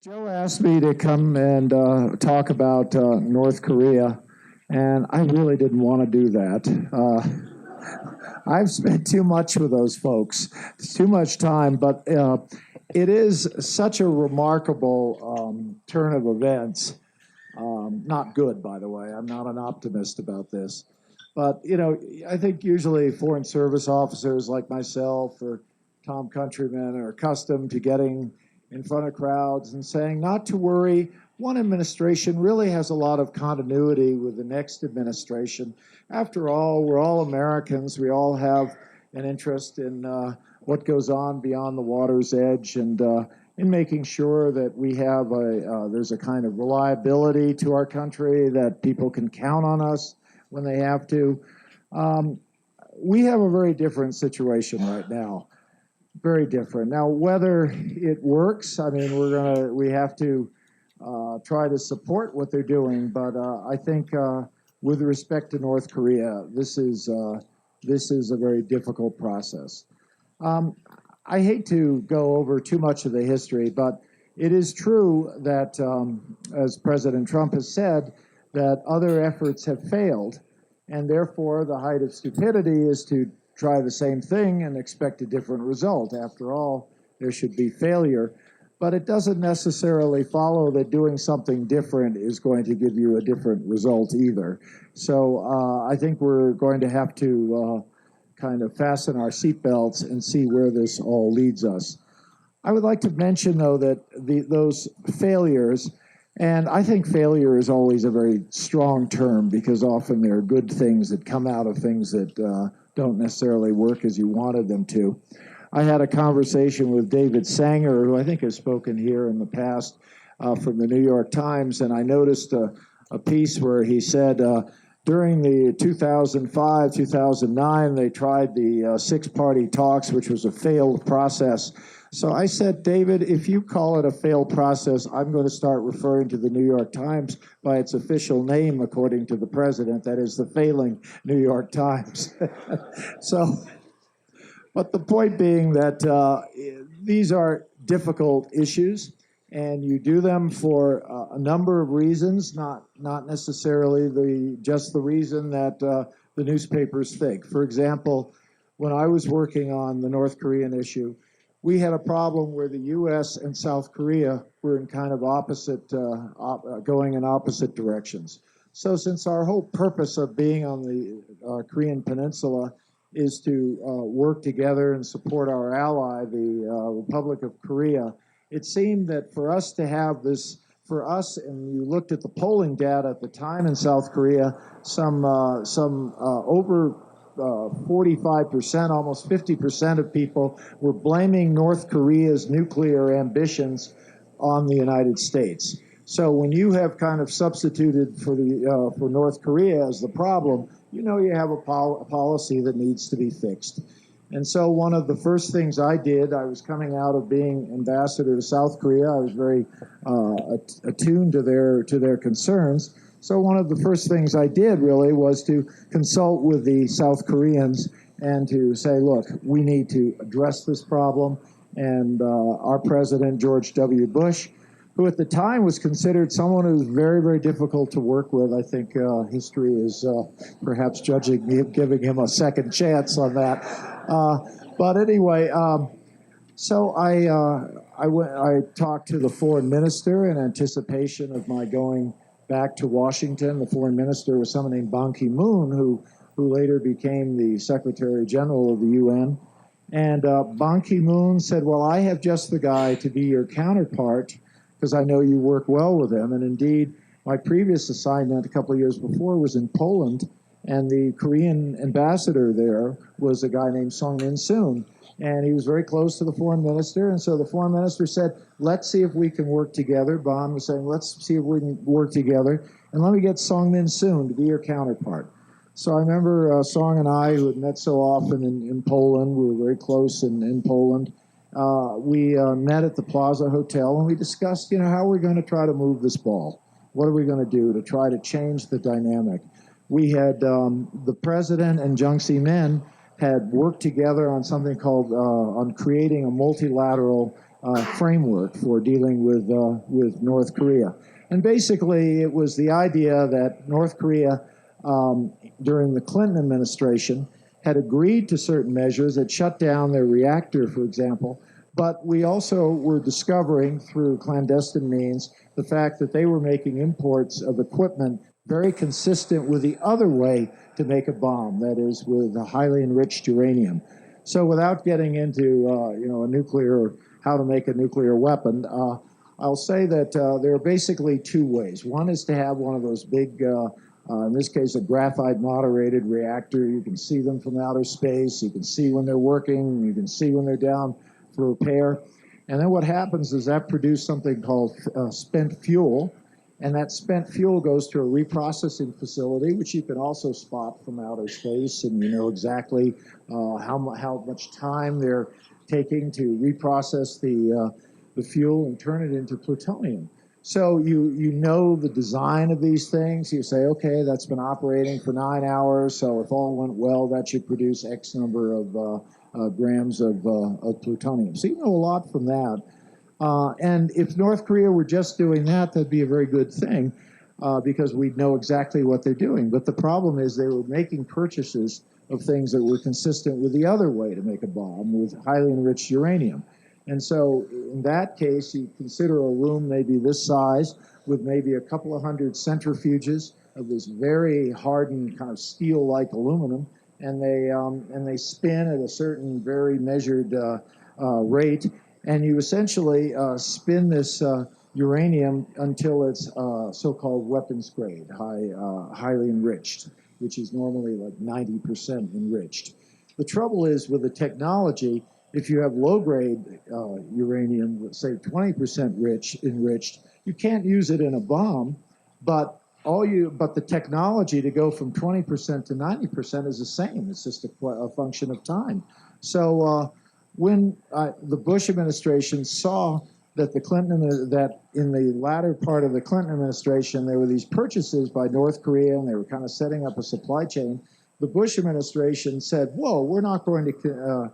Joe asked me to come and talk about North Korea, and I really didn't want to do that. I've spent too much with those folks, too much time, but it is such a remarkable turn of events. Not good, by the way. I'm not an optimist about this. But, I think usually Foreign Service officers like myself or Tom Countryman are accustomed to getting in front of crowds and saying, not to worry, one administration really has a lot of continuity with the next administration. After all, we're all Americans. We all have an interest in what goes on beyond the water's edge and in making sure that we have there's a kind of reliability to our country, that people can count on us when they have to. We have a very different situation right now. Very different. Now, whether it works, I mean, we have to try to support what they're doing. But I think with respect to North Korea, this is a very difficult process. I hate to go over too much of the history, but it is true that, as President Trump has said, that other efforts have failed, and therefore the height of stupidity is to try the same thing and expect a different result. After all, there should be failure. But it doesn't necessarily follow that doing something different is going to give you a different result either. So I think we're going to have to kind of fasten our seatbelts and see where this all leads us. I would like to mention, though, that those failures, and I think failure is always a very strong term because often there are good things that come out of things that don't necessarily work as you wanted them to. I had a conversation with David Sanger, who I think has spoken here in the past from the New York Times, and I noticed a piece where he said during the 2005-2009, they tried the six-party talks, which was a failed process. So I said, David, if you call it a failed process, I'm going to start referring to the New York Times by its official name, according to the president, that is the failing New York Times. But the point being that these are difficult issues, and you do them for a number of reasons, not necessarily just the reason that the newspapers think. For example, when I was working on the North Korean issue, we had a problem where the U.S. and South Korea were in kind of going in opposite directions. So since our whole purpose of being on the Korean Peninsula is to work together and support our ally, the Republic of Korea, it seemed that for us to have this, and you looked at the polling data at the time in South Korea, some over 45%, almost 50% of people were blaming North Korea's nuclear ambitions on the United States. So when you have kind of substituted for North Korea as the problem, you have a policy that needs to be fixed. And so one of the first things I did, I was coming out of being ambassador to South Korea. I was very attuned to their concerns. So one of the first things I did really was to consult with the South Koreans and to say, look, we need to address this problem. And our president, George W. Bush, who at the time was considered someone who was very, very difficult to work with. I think history is perhaps giving him a second chance on that. But anyway, so I talked to the foreign minister in anticipation of my going back to Washington. The foreign minister was someone named Ban Ki-moon, who later became the Secretary General of the UN. And Ban Ki-moon said, well, I have just the guy to be your counterpart because I know you work well with him. And indeed, my previous assignment a couple of years before was in Poland, and the Korean ambassador there was a guy named Song Min-soon. And he was very close to the foreign minister. And so the foreign minister said, let's see if we can work together. Ban was saying, let's see if we can work together. And let me get Song Min-soon to be your counterpart. So I remember Song and I, who had met so often in Poland, we were very close in Poland. We met at the Plaza Hotel, and we discussed, how we're going to try to move this ball. What are we going to do to try to change the dynamic? We had the president and Jiang Zemin had worked together on something called on creating a multilateral framework for dealing with North Korea. And basically, it was the idea that North Korea, during the Clinton administration, had agreed to certain measures that shut down their reactor, for example. But we also were discovering through clandestine means the fact that they were making imports of equipment very consistent with the other way to make a bomb, that is, with a highly enriched uranium. So without getting into a nuclear, how to make a nuclear weapon, I'll say that there are basically two ways. One is to have one of those big, in this case, a graphite moderated reactor. You can see them from outer space. You can see when they're working. You can see when they're down for repair. And then what happens is that produces something called spent fuel. And that spent fuel goes to a reprocessing facility, which you can also spot from outer space, and you know exactly how much time they're taking to reprocess the fuel and turn it into plutonium. So you know the design of these things. You say, okay, that's been operating for 9 hours, so if all went well, that should produce X number of grams of plutonium. So you know a lot from that. And if North Korea were just doing that, that'd be a very good thing because we'd know exactly what they're doing. But the problem is they were making purchases of things that were consistent with the other way to make a bomb, with highly enriched uranium. And so in that case, you consider a room maybe this size with maybe a couple of hundred centrifuges of this very hardened kind of steel-like aluminum, and they spin at a certain very measured rate. And you essentially spin this uranium until it's so-called weapons grade, highly enriched, which is normally like 90% enriched. The trouble is with the technology, if you have low-grade uranium, say 20% enriched, you can't use it in a bomb, but the technology to go from 20% to 90% is the same. It's just a function of time. So when the Bush administration saw that that in the latter part of the Clinton administration, there were these purchases by North Korea, and they were kind of setting up a supply chain, the Bush administration said, whoa, we're not going to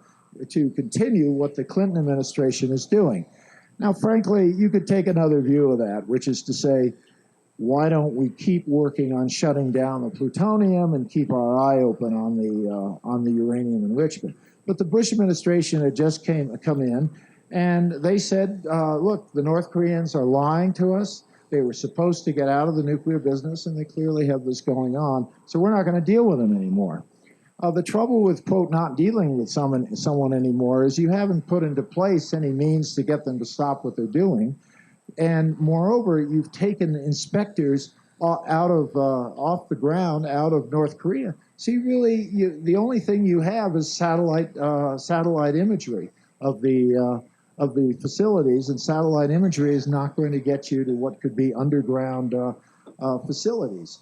continue what the Clinton administration is doing. Now, frankly, you could take another view of that, which is to say, why don't we keep working on shutting down the plutonium and keep our eye open on the uranium enrichment? But the Bush administration had just come in, and they said, look, the North Koreans are lying to us. They were supposed to get out of the nuclear business, and they clearly have this going on, so we're not going to deal with them anymore. The trouble with, quote, not dealing with someone anymore is you haven't put into place any means to get them to stop what they're doing. And moreover, you've taken inspectors off the ground, out of North Korea. So the only thing you have is satellite imagery of the facilities, and satellite imagery is not going to get you to what could be underground facilities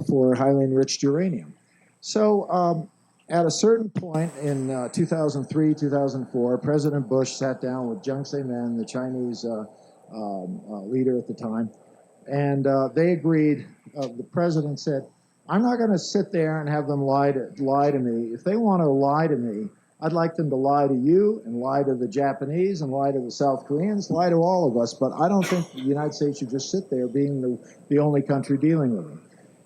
for highly enriched uranium. So at a certain point in 2003, 2004, President Bush sat down with Jiang Zemin, the Chinese leader at the time, and they agreed. The president said, I'm not going to sit there and have them lie to me. If they want to lie to me, I'd like them to lie to you and lie to the Japanese and lie to the South Koreans, lie to all of us, but I don't think the United States should just sit there being the only country dealing with them.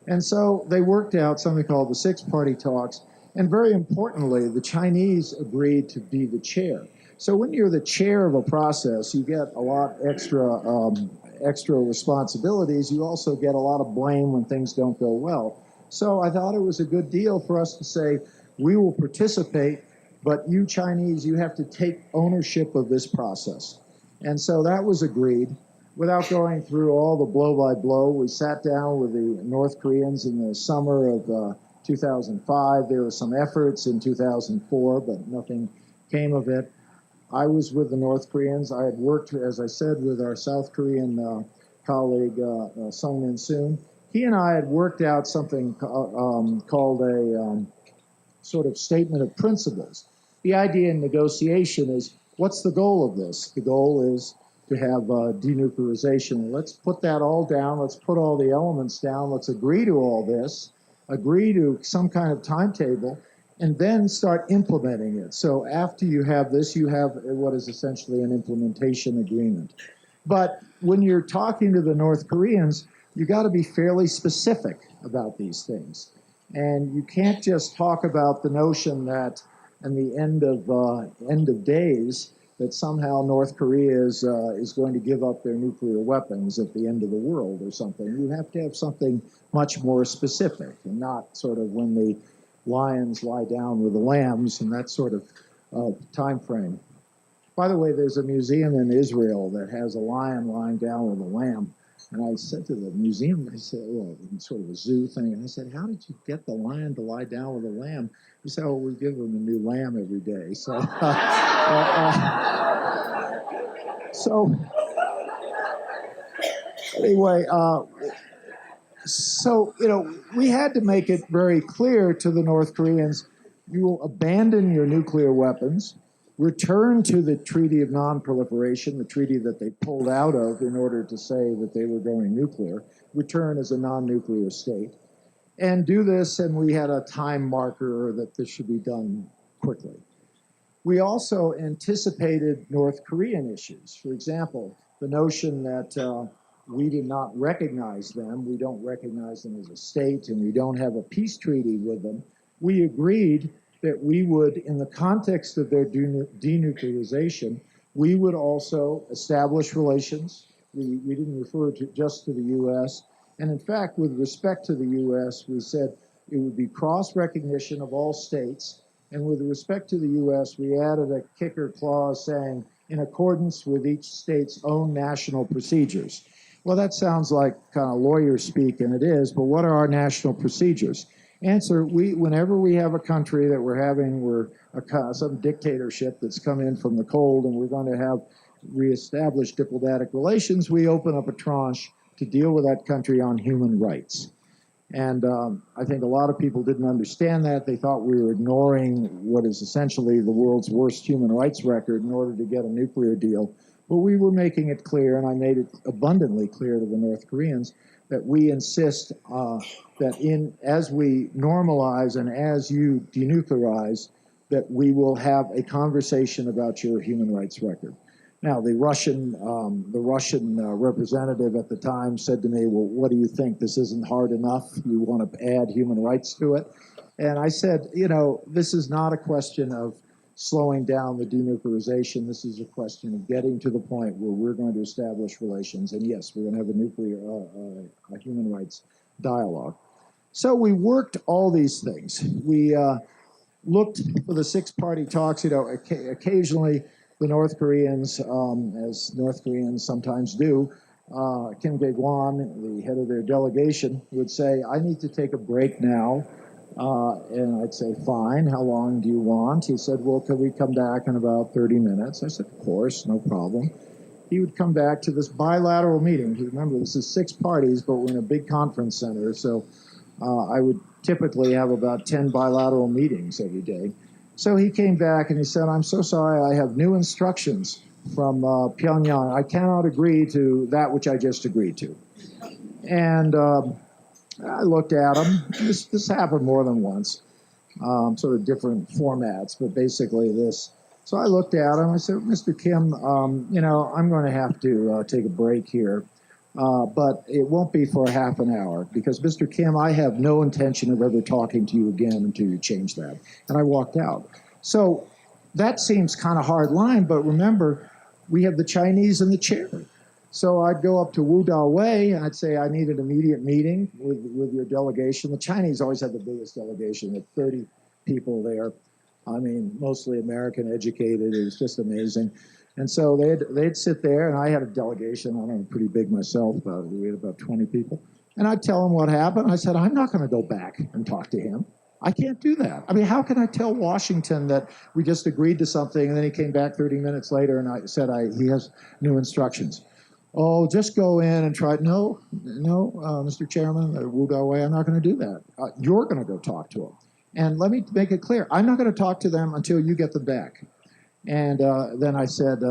And so they worked out something called the six-party talks, and very importantly, the Chinese agreed to be the chair. So when you're the chair of a process, you get a lot extra responsibilities. You also get a lot of blame when things don't go well. So I thought it was a good deal for us to say, we will participate, but you Chinese, you have to take ownership of this process. And so that was agreed. Without going through all the blow-by-blow, we sat down with the North Koreans in the summer of 2005. There were some efforts in 2004, but nothing came of it. I was with the North Koreans. I had worked, as I said, with our South Korean colleague, Sung Min Soon. He and I had worked out something called a sort of statement of principles. The idea in negotiation is, what's the goal of this? The goal is to have denuclearization. Let's put that all down. Let's put all the elements down. Let's agree to all this, agree to some kind of timetable, and then start implementing it. So after you have this, you have what is essentially an implementation agreement. But when you're talking to the North Koreans, you got to be fairly specific about these things. And you can't just talk about the notion that in the end of days, that somehow North Korea is going to give up their nuclear weapons at the end of the world or something. You have to have something much more specific, and not sort of when the lions lie down with the lambs and that sort of time frame. By the way, there's a museum in Israel that has a lion lying down with a lamb. And I said to the museum, I said, well, sort of a zoo thing, and I said, how did you get the lion to lie down with a lamb? He said, oh, we give him a new lamb every day. So, so anyway, so, we had to make it very clear to the North Koreans, you will abandon your nuclear weapons, return to the Treaty of Non-Proliferation, the treaty that they pulled out of in order to say that they were going nuclear, return as a non-nuclear state, and do this, and we had a time marker that this should be done quickly. We also anticipated North Korean issues. For example, the notion that we did not recognize them, we don't recognize them as a state, and we don't have a peace treaty with them. We agreed that we would, in the context of their denuclearization, we would also establish relations. We didn't refer just to the U.S. And in fact, with respect to the U.S., we said it would be cross-recognition of all states. And with respect to the U.S., we added a kicker clause saying, in accordance with each state's own national procedures. Well, that sounds like kind of lawyer speak, and it is, but what are our national procedures? Answer, whenever we have a country that we're some dictatorship that's come in from the cold and we're going to have reestablished diplomatic relations, we open up a tranche to deal with that country on human rights. And I think a lot of people didn't understand that. They thought we were ignoring what is essentially the world's worst human rights record in order to get a nuclear deal. But we were making it clear, and I made it abundantly clear to the North Koreans, that we insist that as we normalize and as you denuclearize, that we will have a conversation about your human rights record. Now, the Russian representative at the time said to me, well, what do you think? This isn't hard enough? You want to add human rights to it? And I said, this is not a question of slowing down the denuclearization. This is a question of getting to the point where we're going to establish relations. And yes, we're going to have a human rights dialogue. So we worked all these things. We looked for the six-party talks. Occasionally the North Koreans, as North Koreans sometimes do, Kim Dae-gwan, the head of their delegation, would say, I need to take a break now. And I'd say, fine, how long do you want? He said, well, could we come back in about 30 minutes? I said, of course, no problem. He would come back to this bilateral meeting. Remember, this is 6 parties, but we're in a big conference center, so I would typically have about 10 bilateral meetings every day. So he came back and he said, I'm so sorry, I have new instructions from Pyongyang. I cannot agree to that which I just agreed to. And I looked at him. This happened more than once, sort of different formats, but basically this. So I looked at him. I said, Mr. Kim, I'm going to have to take a break here, but it won't be for a half an hour because, Mr. Kim, I have no intention of ever talking to you again until you change that. And I walked out. So that seems kind of hard line, but remember, we have the Chinese in the chair. So I'd go up to Wu Dawei and I'd say, I need an immediate meeting with your delegation. The Chinese always had the biggest delegation with 30 people there. I mean, mostly American educated. It was just amazing. And so they'd sit there, and I had a delegation. I don't know, pretty big myself. We had about 20 people. And I'd tell them what happened. I said, I'm not going to go back and talk to him. I can't do that. I mean, how can I tell Washington that we just agreed to something, and then he came back 30 minutes later and I said he has new instructions? Oh, just go in and try. No, Mr. Chairman, Wu Dawei, I'm not going to do that. You're going to go talk to him. And let me make it clear, I'm not going to talk to them until you get them back. And then I said,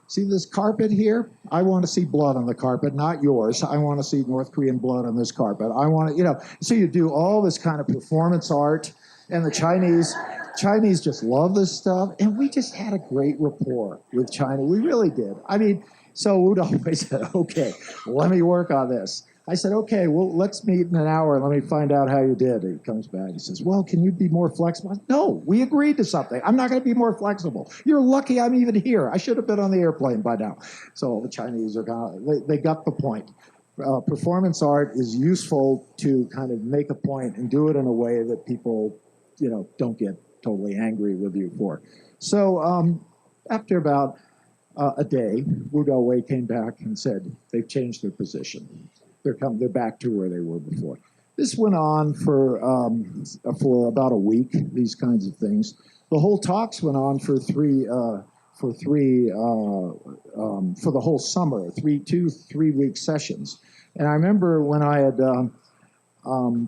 see this carpet here? I want to see blood on the carpet, not yours. I want to see North Korean blood on this carpet. I want to, so you do all this kind of performance art, And the Chinese just love this stuff. And we just had a great rapport with China. We really did. I mean, so Wu always said, okay, let me work on this. I said, okay, well, let's meet in an hour. Let me find out how you did. He comes back. He says, well, can you be more flexible? I said, no, we agreed to something. I'm not going to be more flexible. You're lucky I'm even here. I should have been on the airplane by now. So the Chinese are gone. They got the point. Performance art is useful to kind of make a point and do it in a way that people, don't get totally angry with you for. So after about a day, Wu Wei came back and said they've changed their position. They're back to where they were before. This went on for about a week. These kinds of things. The whole talks went on for the whole summer, 3 week sessions. And I remember when I had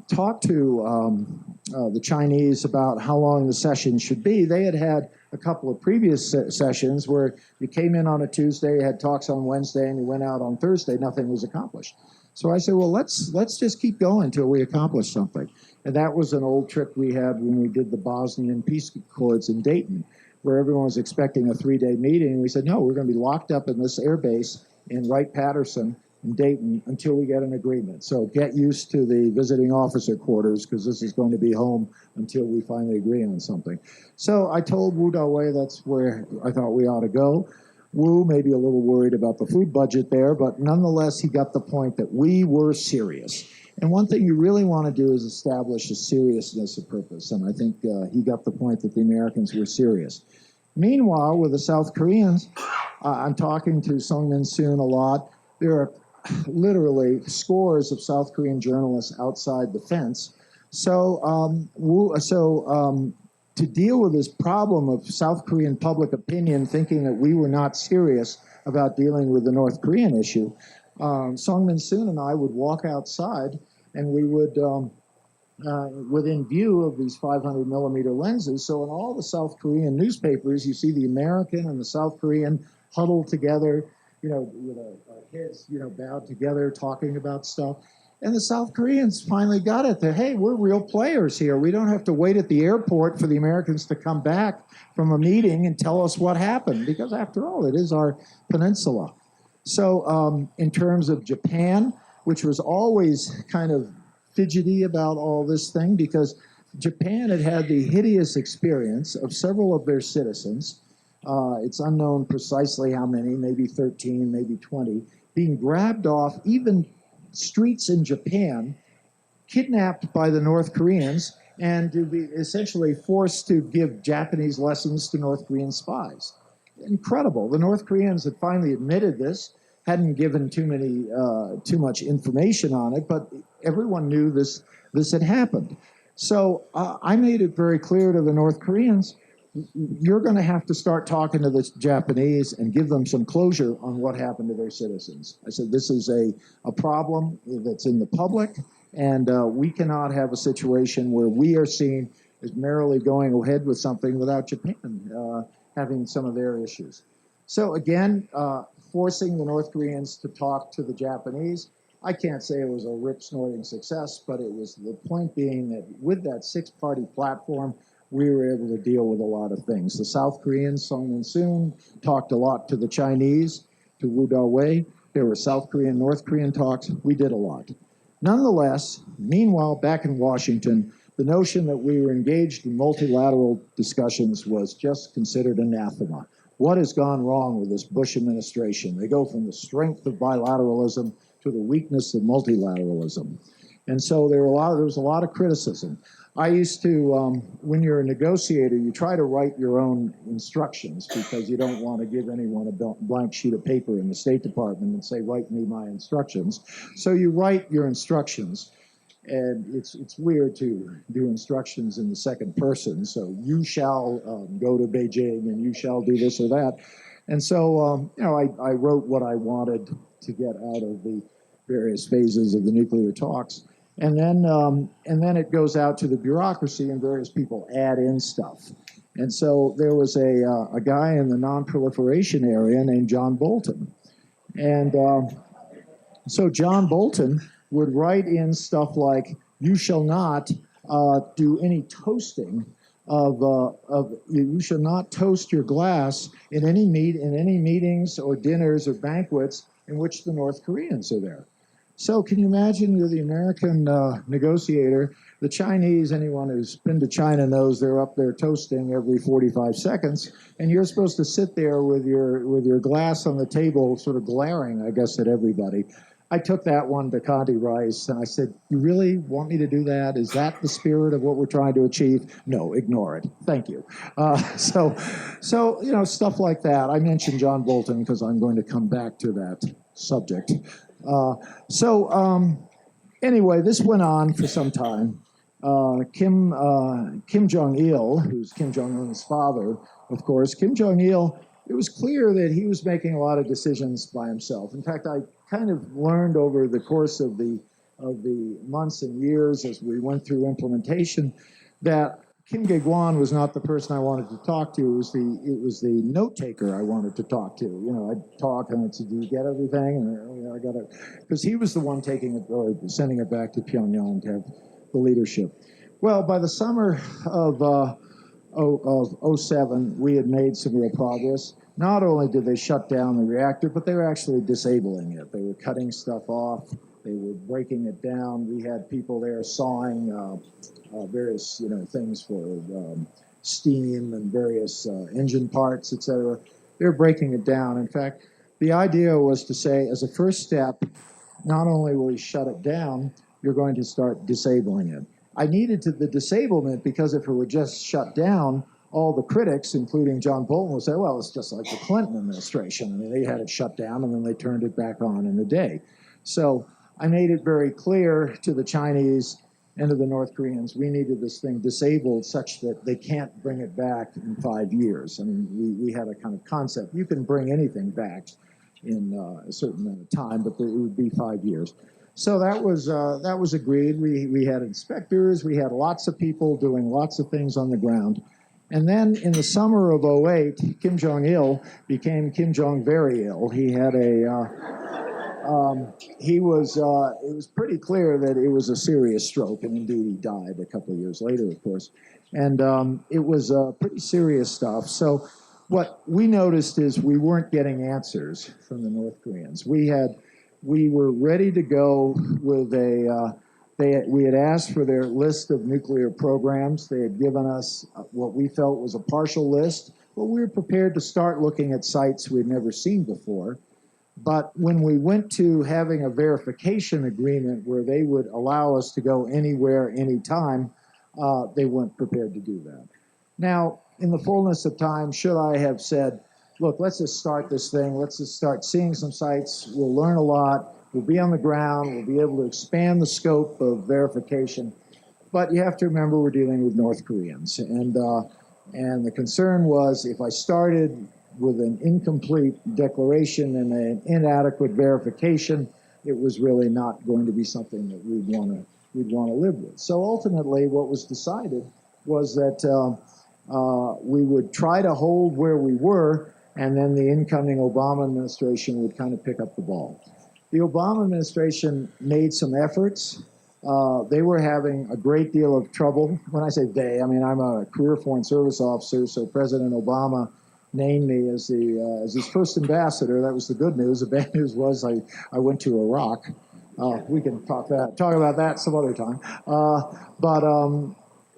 talked to the Chinese about how long the session should be, they had a couple of previous sessions where you came in on a Tuesday, had talks on Wednesday, and you went out on Thursday. Nothing was accomplished. So I said, well, let's just keep going until we accomplish something. And that was an old trick we had when we did the Bosnian peace accords in Dayton, where everyone was expecting a 3-day meeting. And we said, no, we're going to be locked up in this air base in Wright-Patterson in Dayton until we get an agreement. So get used to the visiting officer quarters, because this is going to be home until we finally agree on something. So I told Wu Wei that's where I thought we ought to go. Wu may be a little worried about the food budget there, but nonetheless, he got the point that we were serious. And one thing you really want to do is establish a seriousness of purpose, and I think he got the point that the Americans were serious. Meanwhile, with the South Koreans, I'm talking to Sung Min Soon a lot. There are literally scores of South Korean journalists outside the fence. So to deal with this problem of South Korean public opinion thinking that we were not serious about dealing with the North Korean issue, Sung Min Soon and I would walk outside and we would, within view of these 500 millimeter lenses, so in all the South Korean newspapers, you see the American and the South Korean huddled together, with heads, bowed together, talking about stuff. And the South Koreans finally got it that, hey, we're real players here. We don't have to wait at the airport for the Americans to come back from a meeting and tell us what happened, because after all, it is our peninsula. So in terms of Japan, which was always kind of fidgety about all this thing, because Japan had had the hideous experience of several of their citizens, it's unknown precisely how many, maybe 13, maybe 20, being grabbed off even streets in Japan, kidnapped by the North Koreans, and to be essentially forced to give Japanese lessons to North Korean spies. Incredible. The North Koreans had finally admitted this, hadn't given too much information on it, but everyone knew this had happened. So I made it very clear to the North Koreans, you're going to have to start talking to the Japanese and give them some closure on what happened to their citizens. I said, this is a problem that's in the public, and we cannot have a situation where we are seen as merely going ahead with something without Japan having some of their issues. So again, forcing the North Koreans to talk to the Japanese, I can't say it was a rip-snorting success, but it was the point being that with that 6-party platform, we were able to deal with a lot of things. The South Koreans, Sung Min Soon, talked a lot to the Chinese, to Wu Wei. There were South Korean, North Korean talks. We did a lot. Nonetheless, meanwhile, back in Washington, the notion that we were engaged in multilateral discussions was just considered anathema. What has gone wrong with this Bush administration? They go from the strength of bilateralism to the weakness of multilateralism. And so there was a lot of criticism. I used to, when you're a negotiator, you try to write your own instructions because you don't want to give anyone a blank sheet of paper in the State Department and say, write me my instructions. So you write your instructions, and it's weird to do instructions in the second person. So you shall go to Beijing, and you shall do this or that. And so, I wrote what I wanted to get out of the various phases of the nuclear talks. And then it goes out to the bureaucracy, and various people add in stuff. And so there was a guy in the non-proliferation area named John Bolton. And so John Bolton would write in stuff like, you shall not do any toasting of you should not toast your glass in any meetings or dinners or banquets in which the North Koreans are there. So can you imagine you're the American negotiator, the Chinese, anyone who's been to China knows they're up there toasting every 45 seconds, and you're supposed to sit there with your glass on the table sort of glaring, I guess, at everybody. I took that one to Conde Rice, and I said, you really want me to do that? Is that the spirit of what we're trying to achieve? No, ignore it. Thank you. So, stuff like that. I mentioned John Bolton because I'm going to come back to that subject. Anyway, this went on for some time. Kim Jong-il, who's Kim Jong-un's father, of course, Kim Jong-il, it was clear that he was making a lot of decisions by himself. In fact, I kind of learned over the course of the months and years as we went through implementation that Kim Dae-gwan was not the person I wanted to talk to. It was the note taker I wanted to talk to. I'd talk and I'd say, "Do you get everything?" And I got it, because he was the one taking it or sending it back to Pyongyang to have the leadership. Well, by the summer of '07, we had made some real progress. Not only did they shut down the reactor, but they were actually disabling it. They were cutting stuff off. They were breaking it down. We had people there sawing various, things for steam and various engine parts, etc. They were breaking it down. In fact, the idea was to say, as a first step, not only will we shut it down, you're going to start disabling it. I needed the disablement because if it were just shut down, all the critics, including John Bolton, would say, well, it's just like the Clinton administration. I mean, they had it shut down and then they turned it back on in a day. So I made it very clear to the Chinese and to the North Koreans, we needed this thing disabled such that they can't bring it back in 5 years. I mean, we had a kind of concept. You can bring anything back in a certain amount of time, but it would be 5 years. So that was agreed. We had inspectors. We had lots of people doing lots of things on the ground. And then in the summer of '08, Kim Jong-il became Kim Jong-very ill. He had it was pretty clear that it was a serious stroke, and indeed he died a couple of years later, of course. And it was pretty serious stuff. So what we noticed is we weren't getting answers from the North Koreans. We were ready to go with we had asked for their list of nuclear programs. They had given us what we felt was a partial list, but we were prepared to start looking at sites we'd never seen before. But when we went to having a verification agreement where they would allow us to go anywhere, anytime, they weren't prepared to do that. Now, in the fullness of time, should I have said, look, let's just start this thing. Let's just start seeing some sites. We'll learn a lot. We'll be on the ground. We'll be able to expand the scope of verification. But you have to remember we're dealing with North Koreans. And the concern was if I started with an incomplete declaration and an inadequate verification, it was really not going to be something that we'd want to live with. So ultimately, what was decided was that we would try to hold where we were, and then the incoming Obama administration would kind of pick up the ball. The Obama administration made some efforts. They were having a great deal of trouble. When I say they, I mean I'm a career foreign service officer, so President Obama named me as his first ambassador. That was the good news. The bad news was I went to Iraq. We can talk about that some other time.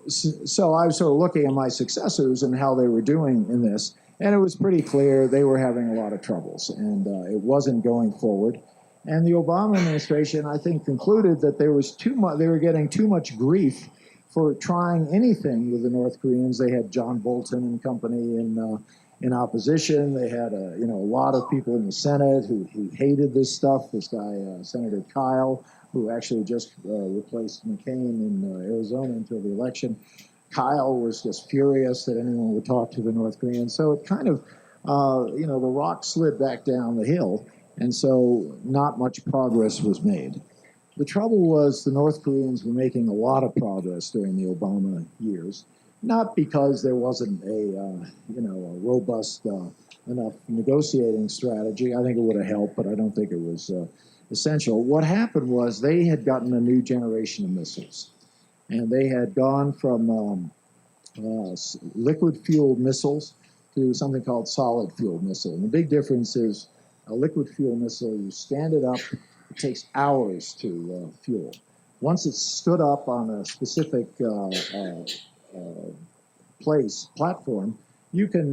So I was sort of looking at my successors and how they were doing in this, and it was pretty clear they were having a lot of troubles, and it wasn't going forward. And the Obama administration, I think, concluded that there was too much. They were getting too much grief for trying anything with the North Koreans. They had John Bolton and company in opposition. They had a lot of people in the Senate who hated this stuff. This guy, Senator Kyle, who actually just replaced McCain in Arizona until the election. Kyle was just furious that anyone would talk to the North Koreans. So it kind of, the rock slid back down the hill, and so not much progress was made. The trouble was the North Koreans were making a lot of progress during the Obama years, not because there wasn't a robust enough negotiating strategy. I think it would have helped, but I don't think it was essential. What happened was they had gotten a new generation of missiles. And they had gone from liquid fuel missiles to something called solid fuel missile. And the big difference is a liquid fuel missile, you stand it up, it takes hours to fuel. Once it's stood up on a specific platform, you can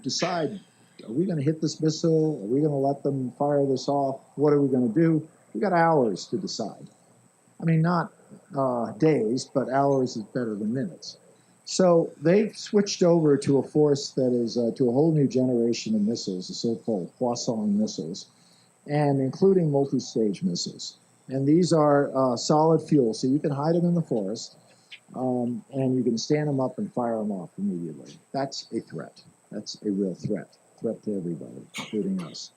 decide, are we going to hit this missile? Are we going to let them fire this off? What are we going to do? We got hours to decide. I mean, not days, but hours is better than minutes. So they've switched over to a force that is to a whole new generation of missiles, the so-called Hwasong missiles, and including multi-stage missiles. And these are solid fuel, so you can hide them in the forest, and you can stand them up and fire them off immediately. That's a threat. That's a real threat to everybody, including us.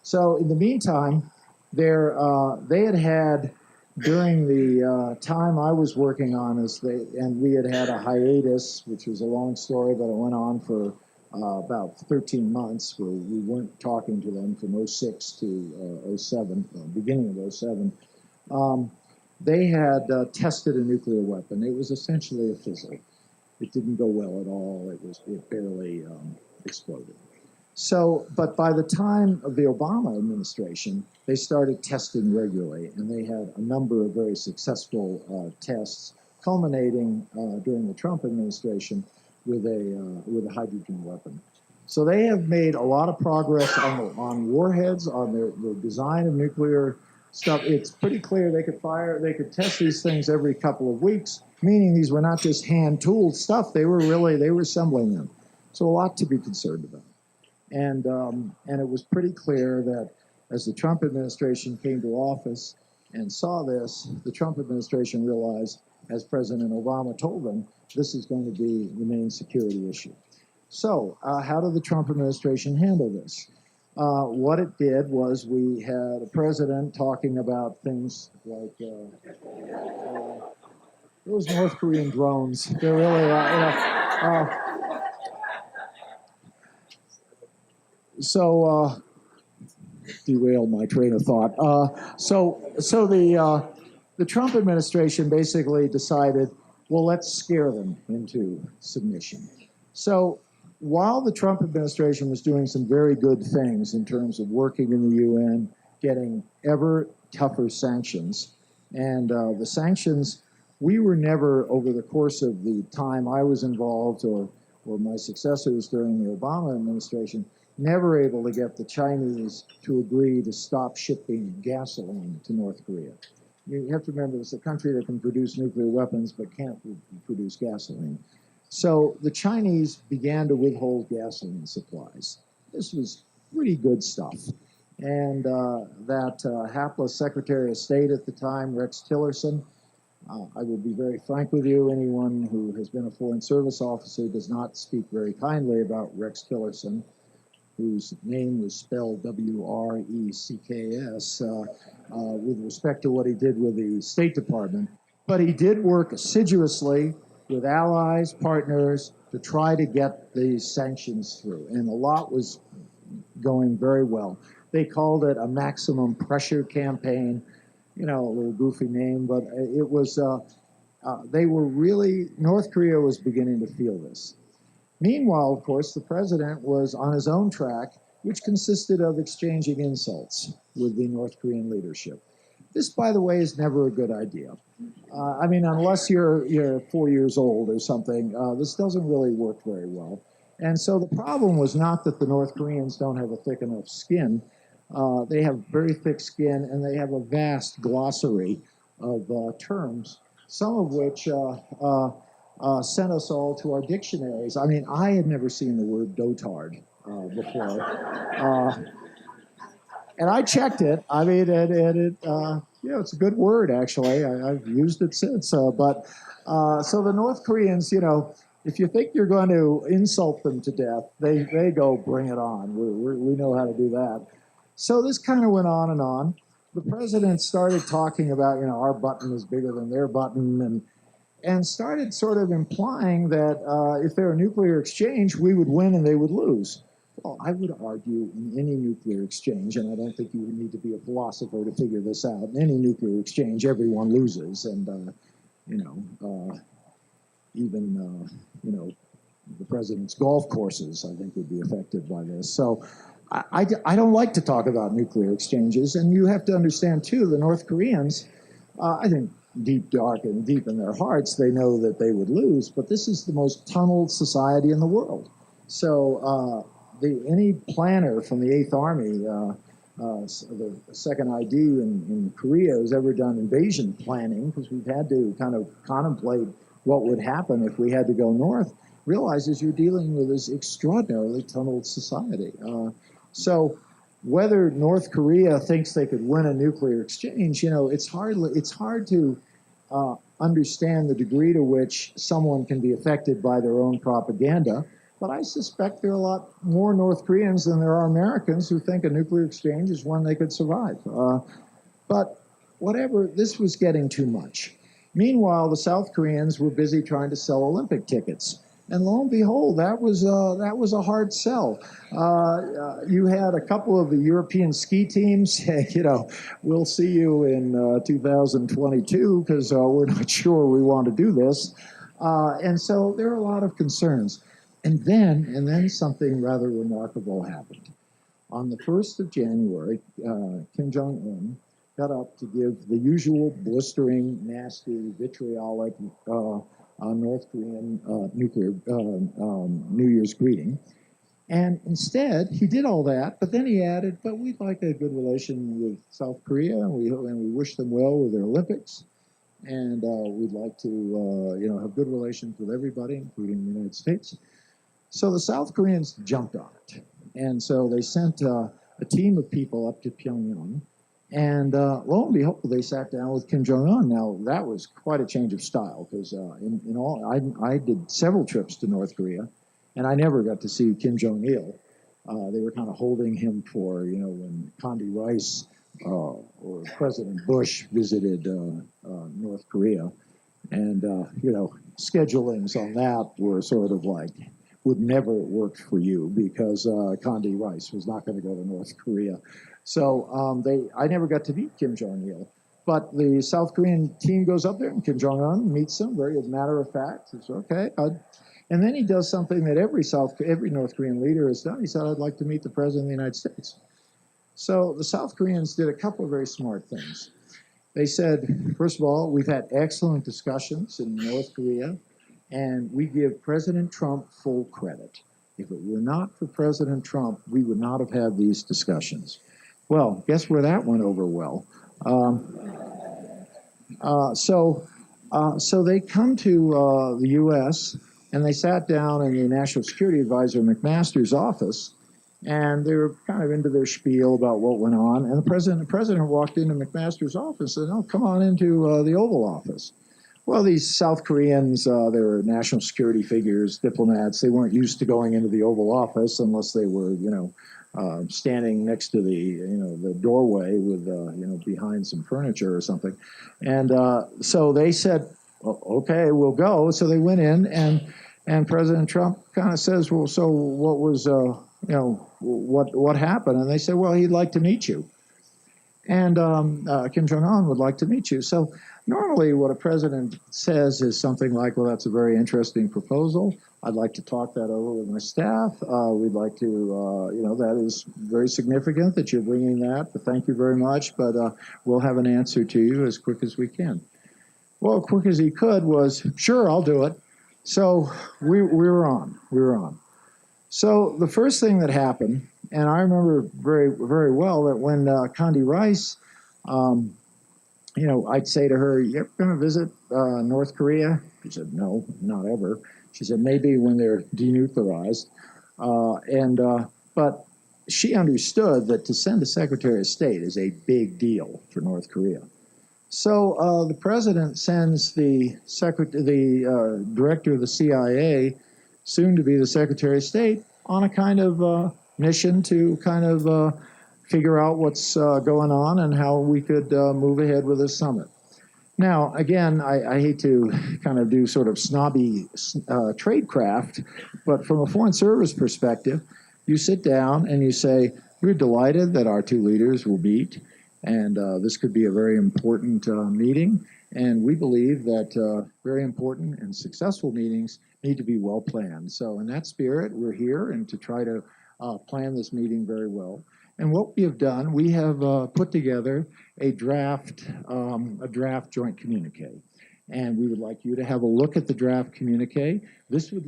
So in the meantime, they had during the time I was working on this, and we had a hiatus, which was a long story, but it went on for about 13 months, where we weren't talking to them from 06 to 07, beginning of 07. They had tested a nuclear weapon. It was essentially a fizzle. It didn't go well at all. It barely exploded. So, but by the time of the Obama administration, they started testing regularly, and they had a number of very successful tests, culminating during the Trump administration with a hydrogen weapon. So they have made a lot of progress on warheads, on the design of nuclear stuff. It's pretty clear they could test these things every couple of weeks, meaning these were not just hand-tooled stuff. They were assembling them. So a lot to be concerned about. And it was pretty clear that as the Trump administration came to office and saw this, the Trump administration realized, as President Obama told them, this is going to be the main security issue. So how did the Trump administration handle this? What it did was we had a president talking about things like those North Korean drones. They're really, so derailed my train of thought. So the Trump administration basically decided, well, let's scare them into submission. So while the Trump administration was doing some very good things in terms of working in the UN, getting ever tougher sanctions, and the sanctions, we were never, over the course of the time I was involved or my successors during the Obama administration, never able to get the Chinese to agree to stop shipping gasoline to North Korea. You have to remember, it's a country that can produce nuclear weapons but can't produce gasoline. So the Chinese began to withhold gasoline supplies. This was pretty good stuff. And that hapless Secretary of State at the time, Rex Tillerson, I will be very frank with you, anyone who has been a Foreign Service officer does not speak very kindly about Rex Tillerson, whose name was spelled W-R-E-C-K-S, with respect to what he did with the State Department. But he did work assiduously with allies, partners, to try to get these sanctions through. And a lot was going very well. They called it a maximum pressure campaign, you know, a little goofy name, but it was, they were really, North Korea was beginning to feel this. Meanwhile, of course, the president was on his own track, which consisted of exchanging insults with the North Korean leadership. This, by the way, is never a good idea. I mean, unless you're 4 years old or something, this doesn't really work very well. And so the problem was not that the North Koreans don't have a thick enough skin. They have very thick skin, and they have a vast glossary of terms, some of which sent us all to our dictionaries. I mean, I had never seen the word dotard before. And I checked it. I mean, it's a good word, actually. I've used it since. So the North Koreans, if you think you're going to insult them to death, they go, bring it on. We know how to do that. So this kind of went on and on. The president started talking about, our button is bigger than their button, and started sort of implying that if there were a nuclear exchange, we would win and they would lose. Well, I would argue in any nuclear exchange, and I don't think you would need to be a philosopher to figure this out, in any nuclear exchange, everyone loses. And you know, even, the president's golf courses, I think, would be affected by this. So I don't like to talk about nuclear exchanges. And you have to understand, too, the North Koreans, I think deep in their hearts, they know that they would lose. But this is the most tunneled society in the world. So any planner from the Eighth Army, the second ID in Korea, who's ever done invasion planning, because we've had to kind of contemplate what would happen if we had to go north, realizes you're dealing with this extraordinarily tunneled society. So whether North Korea thinks they could win a nuclear exchange, it's hard to understand the degree to which someone can be affected by their own propaganda. But I suspect there are a lot more North Koreans than there are Americans who think a nuclear exchange is one they could survive. But whatever, this was getting too much. Meanwhile, the South Koreans were busy trying to sell Olympic tickets. And lo and behold, that was a hard sell. You had a couple of the European ski teams say, we'll see you in 2022 because we're not sure we want to do this. And so there are a lot of concerns. And then something rather remarkable happened. On the 1st of January, Kim Jong-un got up to give the usual blistering, nasty, vitriolic North Korean nuclear New Year's greeting. And instead, he did all that, but then he added, but we'd like a good relation with South Korea, and we wish them well with their Olympics. And we'd like to have good relations with everybody, including the United States. So the South Koreans jumped on it. And so they sent a team of people up to Pyongyang. And lo and behold, they sat down with Kim Jong-un. Now, that was quite a change of style because I did several trips to North Korea, and I never got to see Kim Jong-il. They were kind of holding him for, when Condi Rice or President Bush visited North Korea. And, schedulings on that were sort of like, would never work for you because Condi Rice was not going to go to North Korea. So I never got to meet Kim Jong-il. But the South Korean team goes up there, and Kim Jong-un meets them, very matter of fact. He says, okay. And then he does something that every North Korean leader has done. He said, I'd like to meet the President of the United States. So the South Koreans did a couple of very smart things. They said, first of all, we've had excellent discussions in North Korea, and we give President Trump full credit. If it were not for President Trump, we would not have had these discussions. Well, guess where that went over well? So they come to the U.S., and they sat down in the National Security Advisor McMaster's office, and they were kind of into their spiel about what went on. And the president walked into McMaster's office and said, oh, come on into the Oval Office. Well, these South Koreans, they were national security figures, diplomats. They weren't used to going into the Oval Office unless they were, standing next to the doorway with, behind some furniture or something. And so they said, okay, we'll go. So they went in, and President Trump kind of says, well, so what was, what happened? And they said, well, he'd like to meet you. And Kim Jong-un would like to meet you. So normally what a president says is something like, well, that's a very interesting proposal. I'd like to talk that over with my staff. We'd like to, that is very significant that you're bringing that, but thank you very much. But we'll have an answer to you as quick as we can. Well, as quick as he could was, sure, I'll do it. So we were on. So the first thing that happened, and I remember very, very well that when Condi Rice, I'd say to her, you ever going to visit North Korea? She said, no, not ever. She said, maybe when they're denuclearized. But she understood that to send a Secretary of State is a big deal for North Korea. So the president sends the director of the CIA, soon to be the Secretary of State, on a kind of mission to kind of figure out what's going on and how we could move ahead with this summit. Now, again, I hate to kind of do sort of snobby tradecraft, but from a foreign service perspective, you sit down and you say, we're delighted that our two leaders will meet, And this could be a very important meeting. And we believe that very important and successful meetings need to be well planned. So in that spirit, we're here and to try to plan this meeting very well. And what we have done, we have put together a draft joint communique. And we would like you to have a look at the draft communique. This is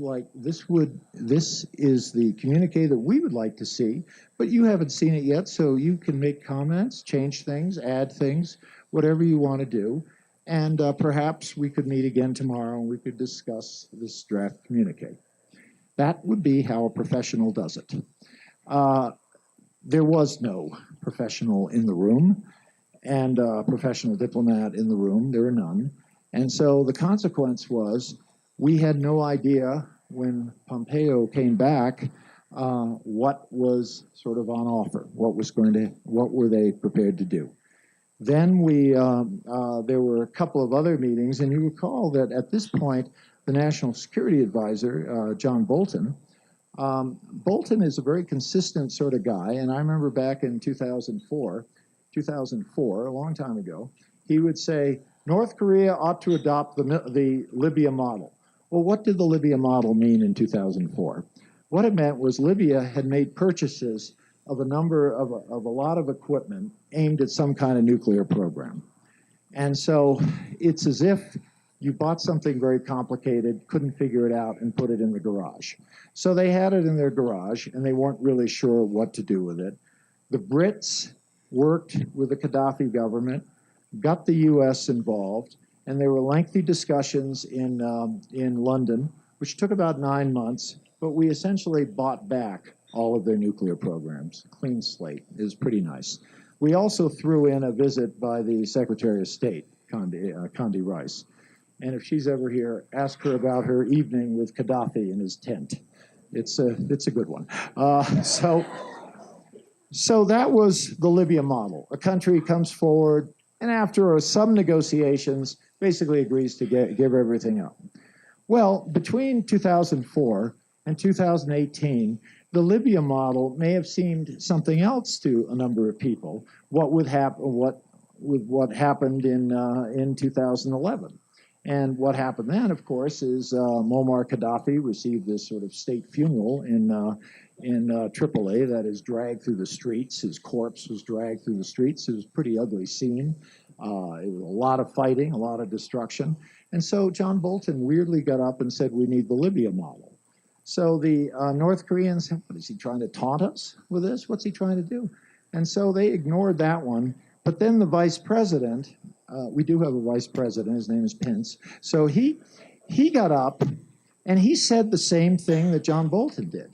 the communique that we would like to see, but you haven't seen it yet, so you can make comments, change things, add things, whatever you want to do. And perhaps we could meet again tomorrow and we could discuss this draft communique. That would be how a professional does it. There was no professional in the room and a professional diplomat in the room. There were none. And so the consequence was we had no idea when Pompeo came back what was sort of on offer, what were they prepared to do. Then there were a couple of other meetings, and you recall that at this point, the National Security Advisor, John Bolton, Bolton is a very consistent sort of guy, and I remember back in 2004, a long time ago, he would say, North Korea ought to adopt the Libya model. Well, what did the Libya model mean in 2004? What it meant was Libya had made purchases of a lot of equipment aimed at some kind of nuclear program. And so it's as if you bought something very complicated, couldn't figure it out, and put it in the garage. So they had it in their garage, and they weren't really sure what to do with it. The Brits worked with the Gaddafi government, got the U.S. involved, and there were lengthy discussions in London, which took about 9 months, but we essentially bought back all of their nuclear programs. Clean slate. It was pretty nice. We also threw in a visit by the Secretary of State, Condi Rice. And if she's ever here, ask her about her evening with Gaddafi in his tent. It's a good one. So that was the Libya model. A country comes forward, and after some negotiations, basically agrees to give everything up. Well, between 2004 and 2018, the Libya model may have seemed something else to a number of people. What happened in 2011? And what happened then, of course, is Muammar Gaddafi received this sort of state funeral in Tripoli that is dragged through the streets. His corpse was dragged through the streets. It was a pretty ugly scene. It was a lot of fighting, a lot of destruction. And so John Bolton weirdly got up and said, we need the Libya model. So the North Koreans, what is he trying to taunt us with this? What's he trying to do? And so they ignored that one. But then the vice president, we do have a vice president, his name is Pence. So he got up and he said the same thing that John Bolton did.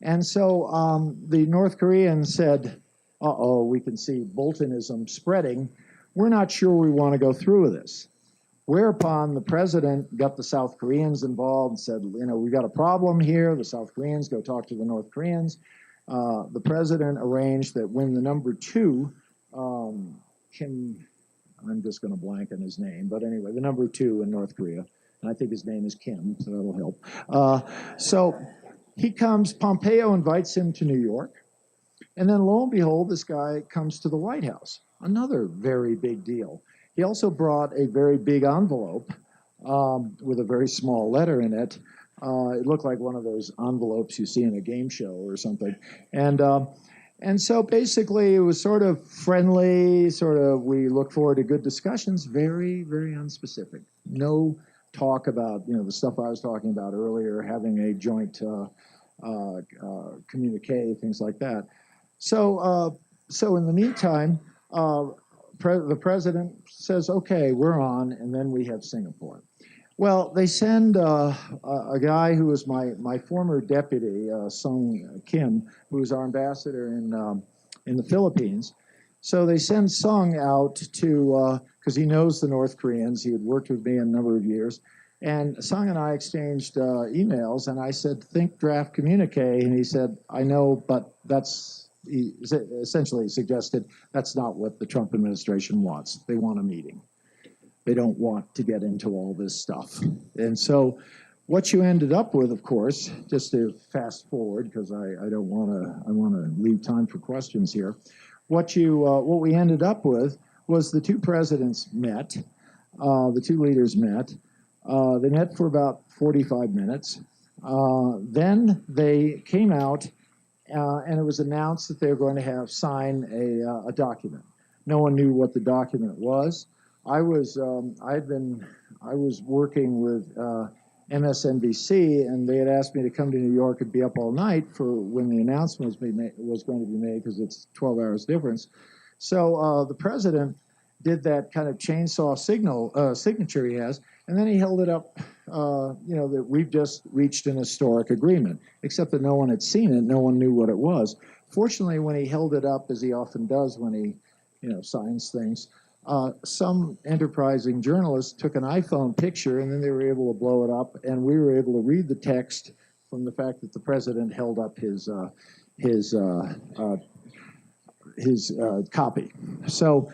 And so the North Koreans said, uh-oh, we can see Boltonism spreading. We're not sure we want to go through with this. Whereupon the president got the South Koreans involved and said, we've got a problem here. The South Koreans go talk to the North Koreans. The president arranged that when the number two, Kim, I'm just going to blank on his name, but anyway, the number two in North Korea, and I think his name is Kim, so that'll help. So he comes, Pompeo invites him to New York, and then lo and behold, this guy comes to the White House. Another very big deal. He also brought a very big envelope with a very small letter in it. It looked like one of those envelopes you see in a game show or something. And so basically it was sort of friendly, we look forward to good discussions, very, very unspecific. No talk about, the stuff I was talking about earlier, having a joint communique, things like that. So in the meantime, the president says, okay, we're on, and then we have Singapore. Well, they send a guy who was my former deputy, Sung Kim, who was our ambassador in the Philippines. So they send Sung out to, because he knows the North Koreans, he had worked with me a number of years, and Sung and I exchanged emails, and I said, think draft communique, and he said, I know, but he essentially suggested that's not what the Trump administration wants. They want a meeting. They don't want to get into all this stuff. And so what you ended up with, of course, just to fast forward, because I want to leave time for questions here, what we ended up with was the two presidents met, the two leaders met. They met for about 45 minutes. Then they came out, and it was announced that they were going to sign a document. No one knew what the document was. I was working with MSNBC, and they had asked me to come to New York and be up all night for when the announcement was going to be made, because it's 12 hours difference. So the president did that kind of chainsaw signature he has, and then he held it up, that we've just reached an historic agreement, except that no one had seen it, no one knew what it was. Fortunately, when he held it up, as he often does when he, signs things, some enterprising journalist took an iPhone picture, and then they were able to blow it up, and we were able to read the text from the fact that the president held up his copy. So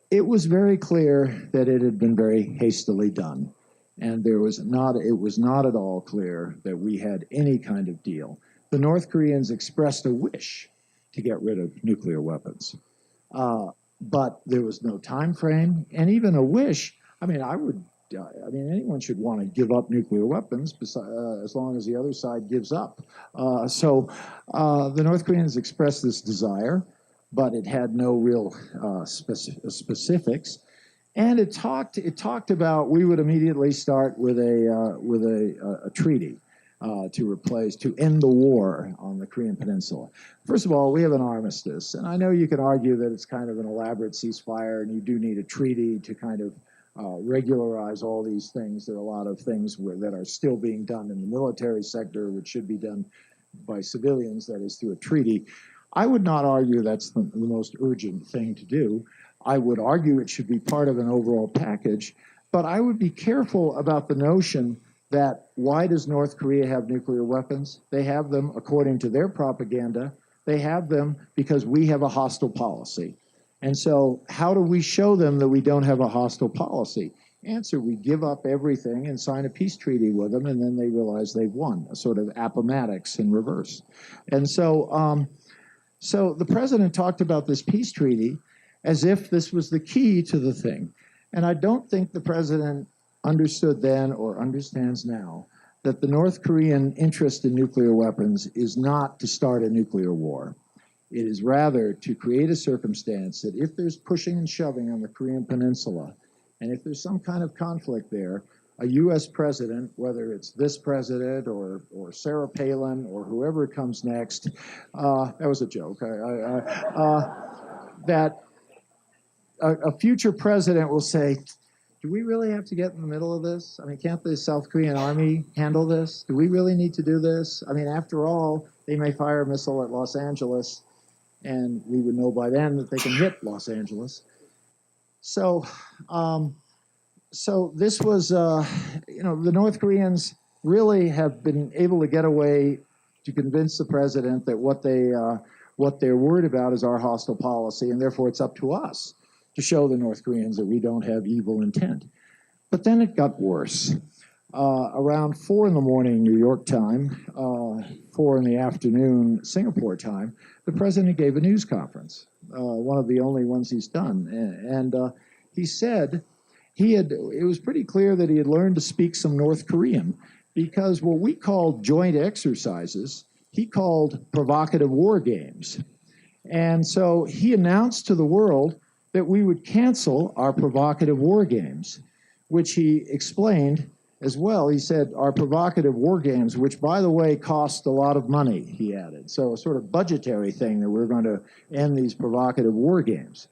it was very clear that it had been very hastily done, and it was not at all clear that we had any kind of deal. The North Koreans expressed a wish to get rid of nuclear weapons, but there was no time frame, and even a wish. Anyone should want to give up nuclear weapons as long as the other side gives up. So the North Koreans expressed this desire, but it had no real specifics. And it talked about we would immediately start with a treaty to end the war on the Korean Peninsula. First of all, we have an armistice, and I know you can argue that it's kind of an elaborate ceasefire, and you do need a treaty to kind of regularize all these things. There are a lot of things that are still being done in the military sector, which should be done by civilians, that is through a treaty. I would not argue that's the most urgent thing to do. I would argue it should be part of an overall package, but I would be careful about the notion that why does North Korea have nuclear weapons? They have them according to their propaganda. They have them because we have a hostile policy. And so how do we show them that we don't have a hostile policy? Answer, we give up everything and sign a peace treaty with them, and then they realize they've won, a sort of Appomattox in reverse. And so, so the president talked about this peace treaty as if this was the key to the thing. And I don't think the president understood then or understands now that the North Korean interest in nuclear weapons is not to start a nuclear war. It is rather to create a circumstance that if there's pushing and shoving on the Korean Peninsula, and if there's some kind of conflict there, a U.S. president, whether it's this president or Sarah Palin or whoever comes next, that was a joke, that a future president will say, do we really have to get in the middle of this? I mean, can't the South Korean army handle this? Do we really need to do this? I mean, after all, they may fire a missile at Los Angeles, and we would know by then that they can hit Los Angeles. So, so this was, the North Koreans really have been able to get away to convince the president that what they're worried about is our hostile policy, and therefore it's up to us to show the North Koreans that we don't have evil intent. But then it got worse. Around 4 in the morning New York time, 4 in the afternoon Singapore time, the president gave a news conference, one of the only ones he's done. And he said it was pretty clear that he had learned to speak some North Korean, because what we called joint exercises, he called provocative war games. And so he announced to the world that we would cancel our provocative war games, which he explained as well. He said our provocative war games, which, by the way, cost a lot of money, he added. So a sort of budgetary thing that we're going to end these provocative war games.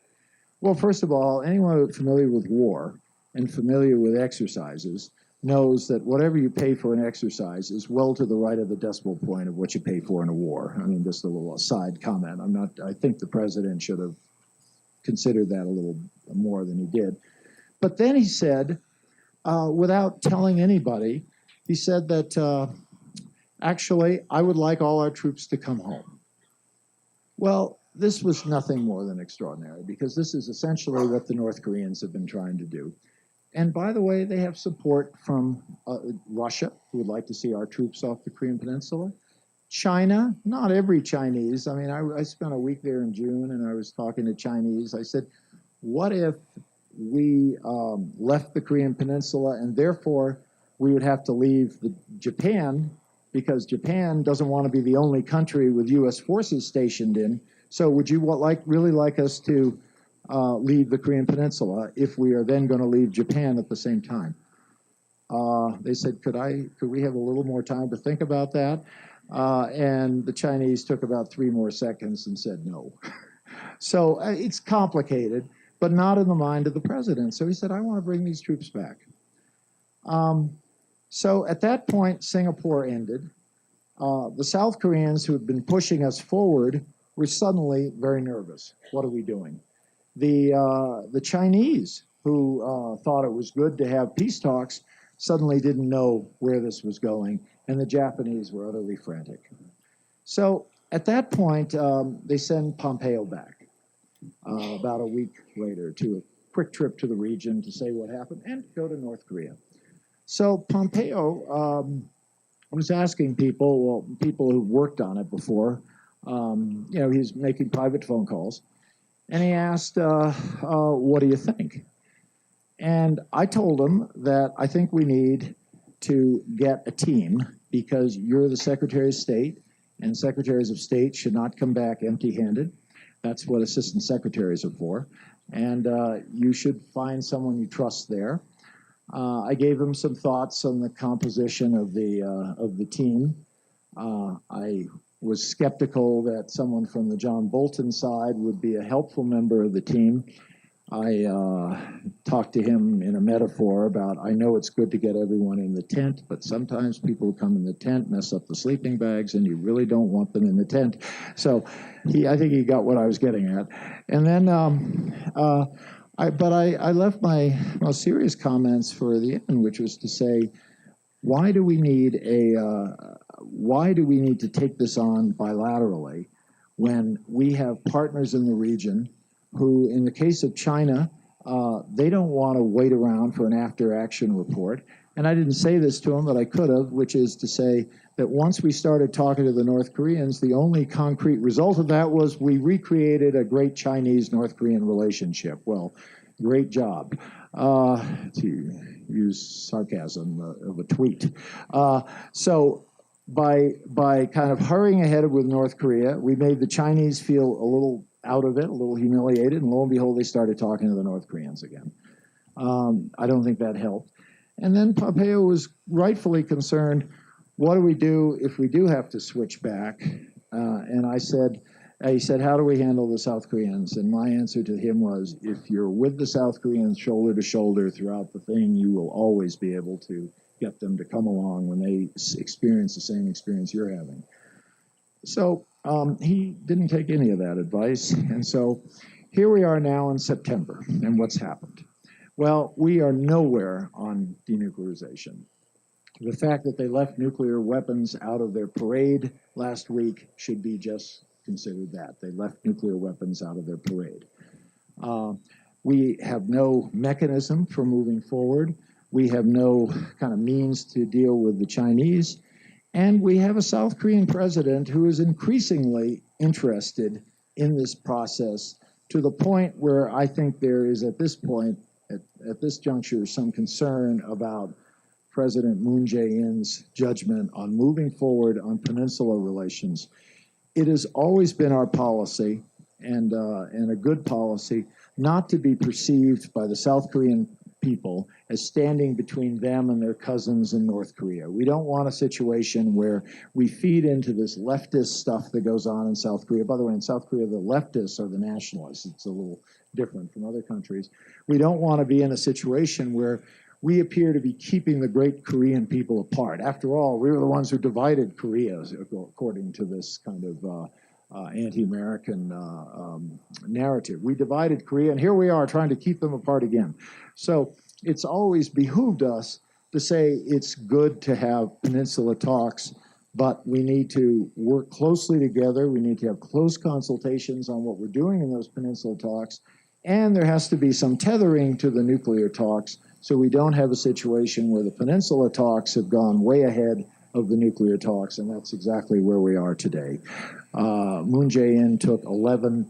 Well, first of all, anyone familiar with war and familiar with exercises knows that whatever you pay for an exercise is well to the right of the decimal point of what you pay for in a war. I mean, just a little aside comment. I think the president should have considered that a little more than he did. But then he said, without telling anybody, he said that actually, I would like all our troops to come home. Well, this was nothing more than extraordinary, because this is essentially what the North Koreans have been trying to do. And by the way, they have support from Russia, who would like to see our troops off the Korean Peninsula, China, not every Chinese. I mean, I spent a week there in June and I was talking to Chinese. I said, what if we left the Korean Peninsula and therefore we would have to leave Japan because Japan doesn't want to be the only country with U.S. forces stationed in. So would you really like us to leave the Korean Peninsula if we are then going to leave Japan at the same time? They said, could we have a little more time to think about that? And the Chinese took about 3 more seconds and said no. So it's complicated, but not in the mind of the president. So he said, I want to bring these troops back. So at that point, Singapore ended. The South Koreans who had been pushing us forward were suddenly very nervous. What are we doing? The Chinese, who thought it was good to have peace talks, suddenly didn't know where this was going, and the Japanese were utterly frantic. So at that point, they send Pompeo back about a week later to a quick trip to the region to say what happened and go to North Korea. So Pompeo was asking people who worked on it before, he's making private phone calls, and he asked, what do you think? And I told him that I think we need to get a team because you're the Secretary of State, and secretaries of state should not come back empty-handed. That's what assistant secretaries are for. And you should find someone you trust there. I gave him some thoughts on the composition of the team. I was skeptical that someone from the John Bolton side would be a helpful member of the team. I talked to him in a metaphor about, I know it's good to get everyone in the tent, but sometimes people who come in the tent mess up the sleeping bags, and you really don't want them in the tent. So I think he got what I was getting at. And then, I left my most serious comments for the end, which was to say, why do we need to take this on bilaterally when we have partners in the region who, in the case of China, they don't want to wait around for an after-action report. And I didn't say this to him, but I could have, which is to say that once we started talking to the North Koreans, the only concrete result of that was we recreated a great Chinese-North Korean relationship. Well, great job, to use sarcasm of a tweet. So by kind of hurrying ahead with North Korea, we made the Chinese feel a little out of it, a little humiliated, and lo and behold, they started talking to the North Koreans again. I don't think that helped. And then Pompeo was rightfully concerned, what do we do if we do have to switch back? And he said, how do we handle the South Koreans? And my answer to him was, if you're with the South Koreans shoulder to shoulder throughout the thing, you will always be able to get them to come along when they experience the same experience you're having. So he didn't take any of that advice. And so here we are now in September, and what's happened? Well, we are nowhere on denuclearization. The fact that they left nuclear weapons out of their parade last week should be just considered that. They left nuclear weapons out of their parade. We have no mechanism for moving forward. We have no kind of means to deal with the Chinese. And we have a South Korean president who is increasingly interested in this process to the point where I think there is at this point, at this juncture, some concern about President Moon Jae-in's judgment on moving forward on peninsula relations. It has always been our policy, and a good policy, not to be perceived by the South Korean people as standing between them and their cousins in North Korea. We don't want a situation where we feed into this leftist stuff that goes on in South Korea. By the way, in South Korea, the leftists are the nationalists. It's a little different from other countries. We don't want to be in a situation where we appear to be keeping the great Korean people apart. After all, we were the ones who divided Korea, according to this kind of anti-American narrative. We divided Korea, and here we are trying to keep them apart again. So it's always behooved us to say it's good to have peninsula talks, but we need to work closely together. We need to have close consultations on what we're doing in those peninsula talks, and there has to be some tethering to the nuclear talks so we don't have a situation where the peninsula talks have gone way ahead of the nuclear talks, and that's exactly where we are today. Moon Jae-in took 11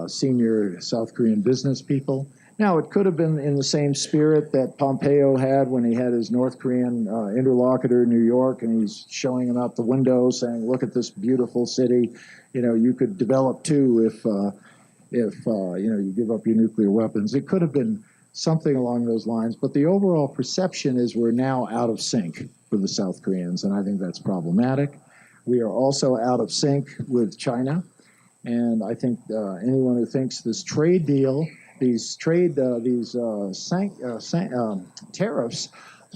senior South Korean business people. Now, it could have been in the same spirit that Pompeo had when he had his North Korean interlocutor in New York, and he's showing him out the window saying, look at this beautiful city. You know, you could develop too if you know, you give up your nuclear weapons. It could have been something along those lines, but the overall perception is we're now out of sync with the South Koreans, and I think that's problematic. We are also out of sync with China, and I think anyone who thinks this trade deal, these tariffs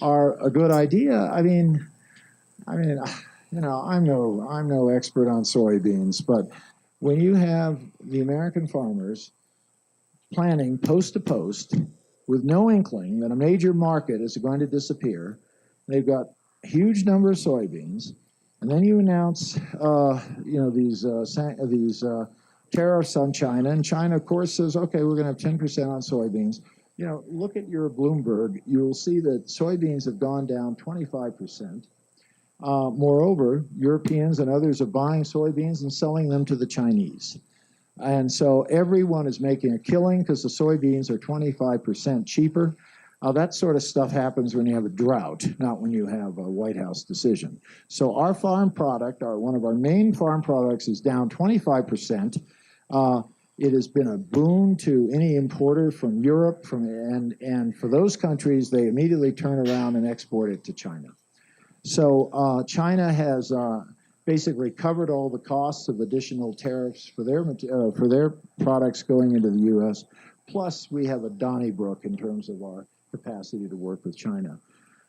are a good idea. I mean, you know, I'm no expert on soybeans, but when you have the American farmers planning post to post with no inkling that a major market is going to disappear, they've got a huge number of soybeans, and then you announce, you know, these tariffs on China, and China, of course, says, okay, we're going to have 10% on soybeans. You know, look at your Bloomberg. You will see that soybeans have gone down 25%. Moreover, Europeans and others are buying soybeans and selling them to the Chinese. And so everyone is making a killing because the soybeans are 25% cheaper. That sort of stuff happens when you have a drought, not when you have a White House decision. So our farm product, one of our main farm products, is down 25%. It has been a boon to any importer from Europe, and for those countries, they immediately turn around and export it to China. So China has basically covered all the costs of additional tariffs for their products going into the U.S. Plus, we have a Donnybrook in terms of our capacity to work with China.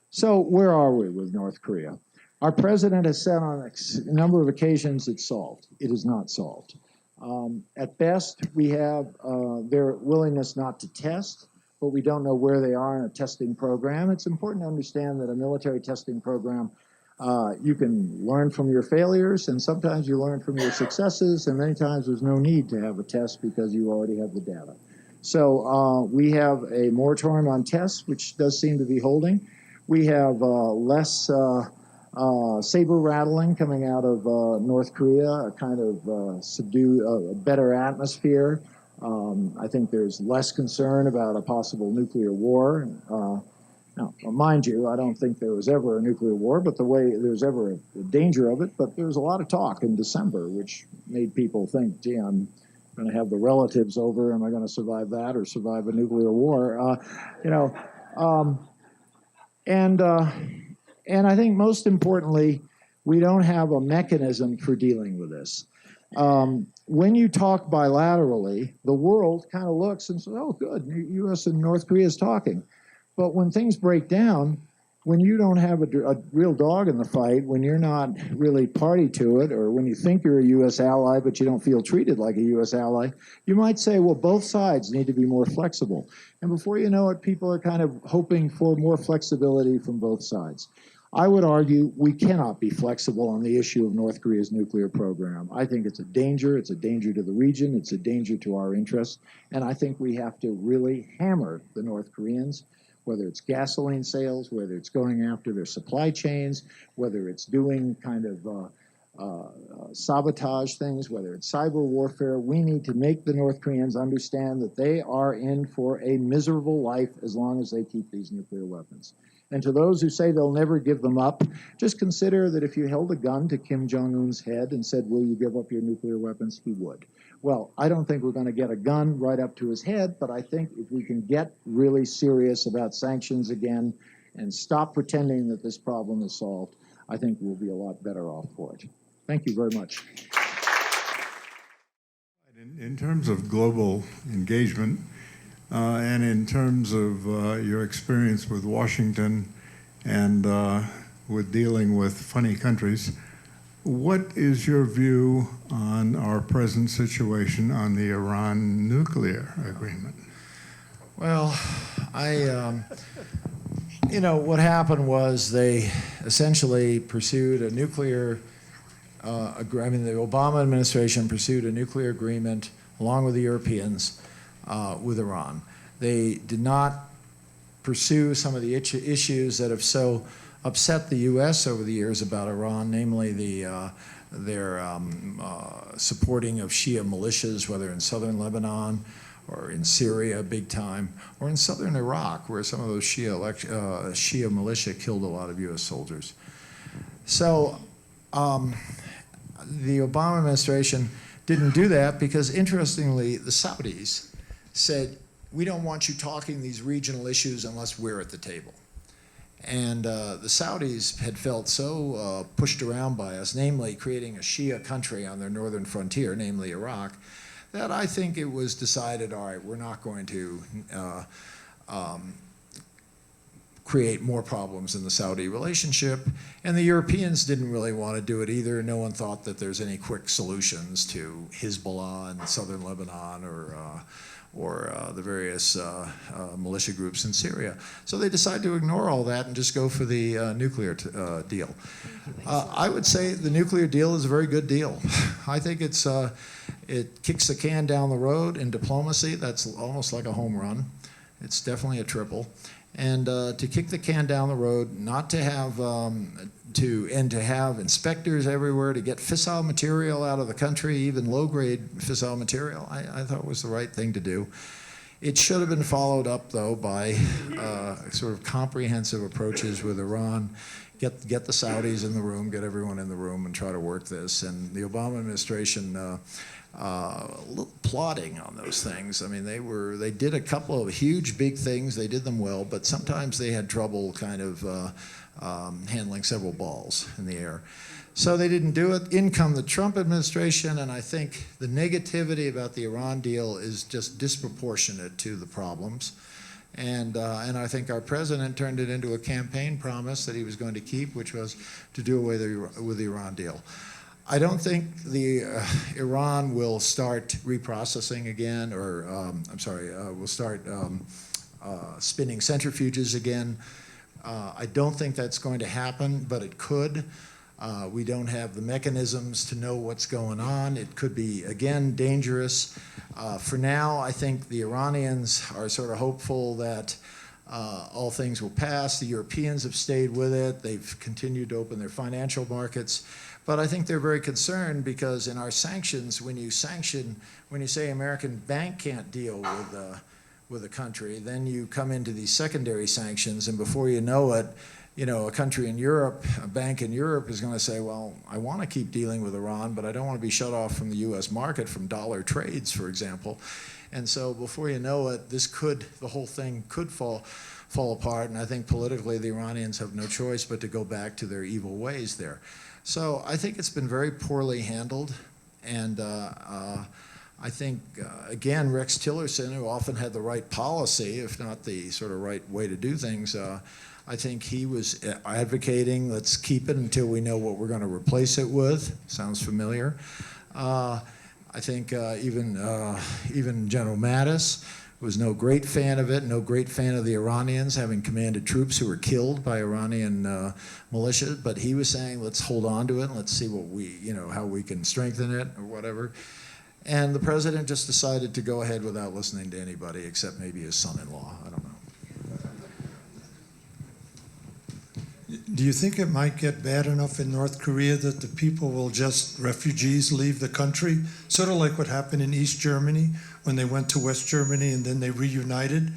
So where are we with North Korea? Our president has said on a number of occasions it's solved. It is not solved. At best, we have their willingness not to test, but we don't know where they are in a testing program. It's important to understand that a military testing program, you can learn from your failures, and sometimes you learn from your successes, and many times there's no need to have a test because you already have the data. So we have a moratorium on tests, which does seem to be holding. We have less saber rattling coming out of North Korea, a kind of a better atmosphere. I think there's less concern about a possible nuclear war. Now, mind you, I don't think there was ever a nuclear war, but the way there's ever a danger of it, but there was a lot of talk in December, which made people think, gee, I'm going to have the relatives over, am I going to survive that or survive a nuclear war? You know, and I think most importantly, we don't have a mechanism for dealing with this. When you talk bilaterally, the world kind of looks and says, oh, good, U.S. and North Korea is talking. But when things break down, when you don't have a real dog in the fight, when you're not really party to it, or when you think you're a U.S. ally but you don't feel treated like a U.S. ally, you might say, well, both sides need to be more flexible. And before you know it, people are kind of hoping for more flexibility from both sides. I would argue we cannot be flexible on the issue of North Korea's nuclear program. I think it's a danger to the region, it's a danger to our interests, and I think we have to really hammer the North Koreans, whether it's gasoline sales, whether it's going after their supply chains, whether it's doing kind of sabotage things, whether it's cyber warfare. We need to make the North Koreans understand that they are in for a miserable life as long as they keep these nuclear weapons. And to those who say they'll never give them up, just consider that if you held a gun to Kim Jong-un's head and said, will you give up your nuclear weapons, he would. Well, I don't think we're going to get a gun right up to his head, but I think if we can get really serious about sanctions again and stop pretending that this problem is solved, I think we'll be a lot better off for it. Thank you very much. In terms of global engagement, and in terms of your experience with Washington and with dealing with funny countries, what is your view on our present situation on the Iran nuclear agreement? Well, you know, what happened was they essentially pursued a nuclear, the Obama administration pursued a nuclear agreement along with the Europeans with Iran. They did not pursue some of the issues that have so upset the U.S. over the years about Iran, namely their supporting of Shia militias, whether in southern Lebanon or in Syria big time, or in southern Iraq, where some of those Shia militia killed a lot of U.S. soldiers. So the Obama administration didn't do that because, interestingly, the Saudis said, we don't want you talking these regional issues unless we're at the table. And the Saudis had felt so pushed around by us, namely creating a Shia country on their northern frontier, namely Iraq, that I think it was decided, all right, we're not going to create more problems in the Saudi relationship. And the Europeans didn't really want to do it either. No one thought that there's any quick solutions to Hezbollah in southern Lebanon or the various militia groups in Syria. So they decided to ignore all that and just go for the nuclear deal. I would say the nuclear deal is a very good deal. I think it kicks the can down the road in diplomacy. That's almost like a home run. It's definitely a triple. And to kick the can down the road, not to have to have inspectors everywhere to get fissile material out of the country, even low-grade fissile material, I thought was the right thing to do. It should have been followed up, though, by sort of comprehensive approaches with Iran. Get the Saudis in the room, get everyone in the room, and try to work this. And the Obama administration a little plodding on those things. I mean, they did a couple of huge, big things. They did them well, but sometimes they had trouble kind of handling several balls in the air. So they didn't do it. In come the Trump administration, and I think the negativity about the Iran deal is just disproportionate to the problems. And I think our president turned it into a campaign promise that he was going to keep, which was to do away with the Iran deal. I don't think Iran will start reprocessing again, or will start spinning centrifuges again. I don't think that's going to happen, but it could. We don't have the mechanisms to know what's going on. It could be, again, dangerous. For now, I think the Iranians are sort of hopeful that all things will pass. The Europeans have stayed with it. They've continued to open their financial markets. But I think they're very concerned because in our sanctions, when you say American bank can't deal with a country, then you come into these secondary sanctions, and before you know it, a country in Europe, a bank in Europe is going to say, well, I want to keep dealing with Iran, but I don't want to be shut off from the U.S. market from dollar trades, for example. And so before you know it, the whole thing could fall apart, and I think politically the Iranians have no choice but to go back to their evil ways there. So I think it's been very poorly handled, and I think, again, Rex Tillerson, who often had the right policy, if not the sort of right way to do things, I think he was advocating, let's keep it until we know what we're going to replace it with. Sounds familiar. I think even General Mattis was no great fan of it, no great fan of the Iranians having commanded troops who were killed by Iranian militia, but he was saying, let's hold on to it and let's see what how we can strengthen it or whatever. And the president just decided to go ahead without listening to anybody except maybe his son-in-law. I don't know. Do you think it might get bad enough in North Korea that the people will refugees leave the country? Sort of like what happened in East Germany when they went to West Germany and then they reunited?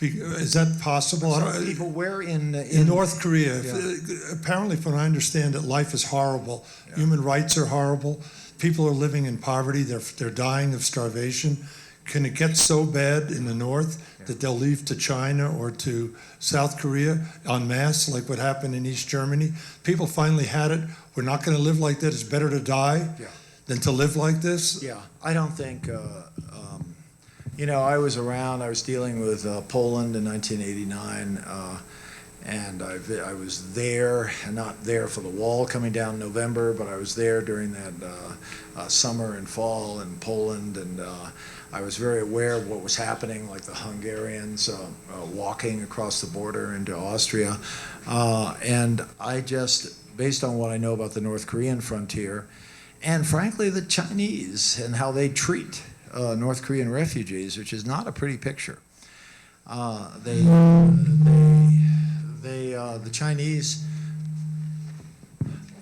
Is that possible? People where in North Korea? Yeah. Apparently, from what I understand, that life is horrible. Yeah. Human rights are horrible. People are living in poverty. They're dying of starvation. Can it get so bad in the north that they'll leave to China or to South Korea en masse, like what happened in East Germany? People finally had it. We're not going to live like that. It's better to die than to live like this. Yeah, I don't think. I was around. I was dealing with Poland in 1989, and I was there, not there for the wall coming down in November, but I was there during that summer and fall in Poland, and I was very aware of what was happening, like the Hungarians walking across the border into Austria. And I just, based on what I know about the North Korean frontier, and frankly the Chinese and how they treat North Korean refugees, which is not a pretty picture. The Chinese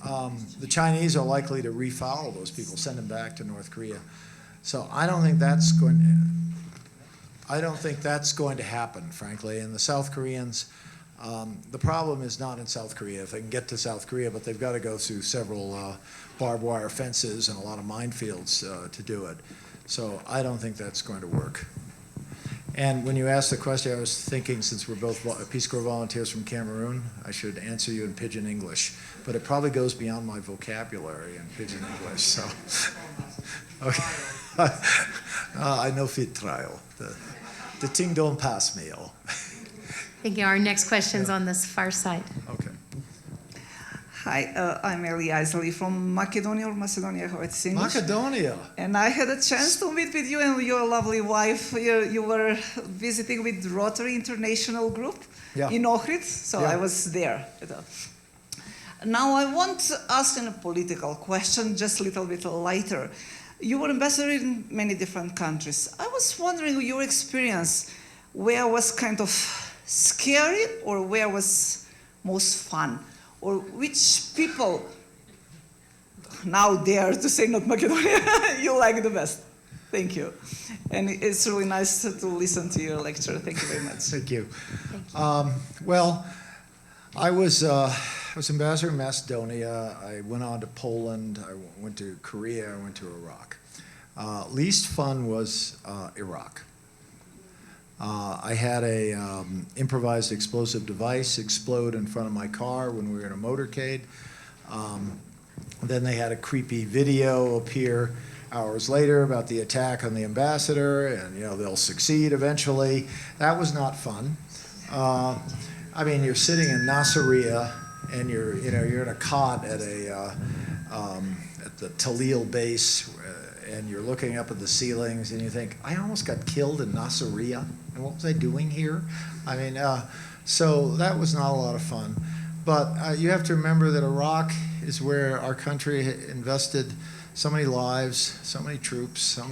the Chinese are likely to refoul those people, send them back to North Korea. So I don't think that's going to happen, frankly. And the South Koreans, the problem is not in South Korea. If they can get to South Korea, but they've got to go through several barbed wire fences and a lot of minefields to do it. So I don't think that's going to work. And when you asked the question, I was thinking, since we're both Peace Corps volunteers from Cameroon, I should answer you in Pidgin English. But it probably goes beyond my vocabulary in Pidgin English. So, okay. I know fit trial. The thing don't pass me. Oh. Thank you. Our next question's on this far side. Okay. Hi, I'm Eli Isley from Macedonia or Macedonia, how it's English. Macedonia. And I had a chance to meet with you and your lovely wife. You were visiting with Rotary International Group in Ohrid, so I was there. Now I want to ask a political question, just a little bit lighter. You were ambassador in many different countries. I was wondering your experience, where was kind of scary or where was most fun? Or which people, now dare to say not Macedonia, you like the best? Thank you. And it's really nice to listen to your lecture. Thank you very much. Thank you. Thank you. Well, I was ambassador in Macedonia. I went on to Poland. I went to Korea. I went to Iraq. Least fun was Iraq. I had a improvised explosive device explode in front of my car when we were in a motorcade. Then they had a creepy video appear hours later about the attack on the ambassador, and they'll succeed eventually. That was not fun. I mean, you're sitting in Nasiriyah, and you're in a cot at the Talil base, and you're looking up at the ceilings, and you think, I almost got killed in Nasiriyah, and what was I doing here? I mean, so that was not a lot of fun. But you have to remember that Iraq is where our country invested so many lives, so many troops, so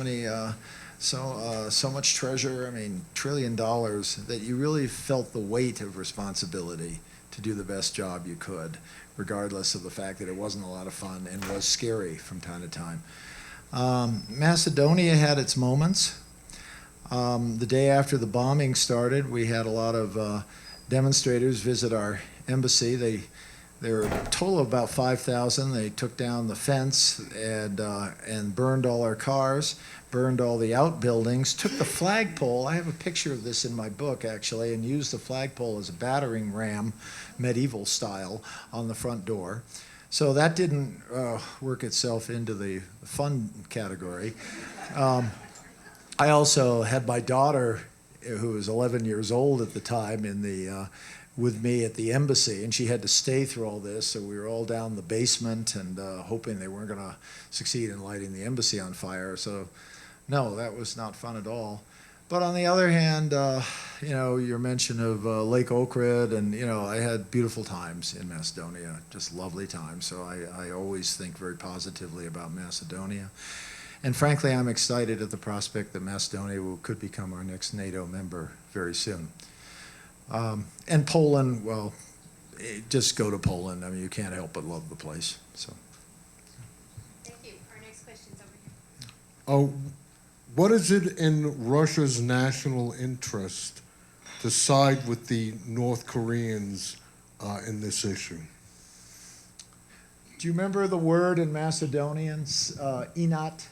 much treasure. I mean, $1 trillion, that you really felt the weight of responsibility to do the best job you could, regardless of the fact that it wasn't a lot of fun and was scary from time to time. Macedonia had its moments. The day after the bombing started, we had a lot of demonstrators visit our embassy. There were a total of about 5,000. They took down the fence and burned all our cars, burned all the outbuildings, took the flagpole. I have a picture of this in my book, actually, and used the flagpole as a battering ram, medieval style, on the front door. So that didn't work itself into the fun category. I also had my daughter, who was 11 years old at the time, with me at the embassy, and she had to stay through all this. So we were all down the basement and hoping they weren't going to succeed in lighting the embassy on fire. So, no, that was not fun at all. But on the other hand, your mention of Lake Ohrid, and I had beautiful times in Macedonia, just lovely times. So I always think very positively about Macedonia. And frankly, I'm excited at the prospect that Macedonia could become our next NATO member very soon. And Poland, well, just go to Poland. I mean, you can't help but love the place. So. Thank you. Our next question's over here. What is it in Russia's national interest to side with the North Koreans in this issue? Do you remember the word in Macedonian, inat?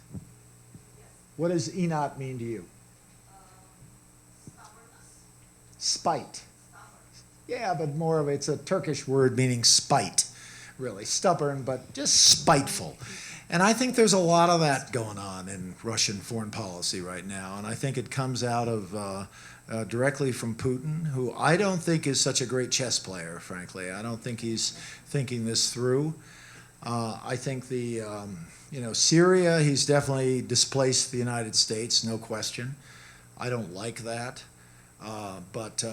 What does inat mean to you? Spite. Yeah, but more of it's a Turkish word meaning spite, really. Stubborn, but just spiteful. And I think there's a lot of that going on in Russian foreign policy right now, and I think it comes out of directly from Putin, who I don't think is such a great chess player, frankly. I don't think he's thinking this through. I think Syria, he's definitely displaced the United States, no question. I don't like that. But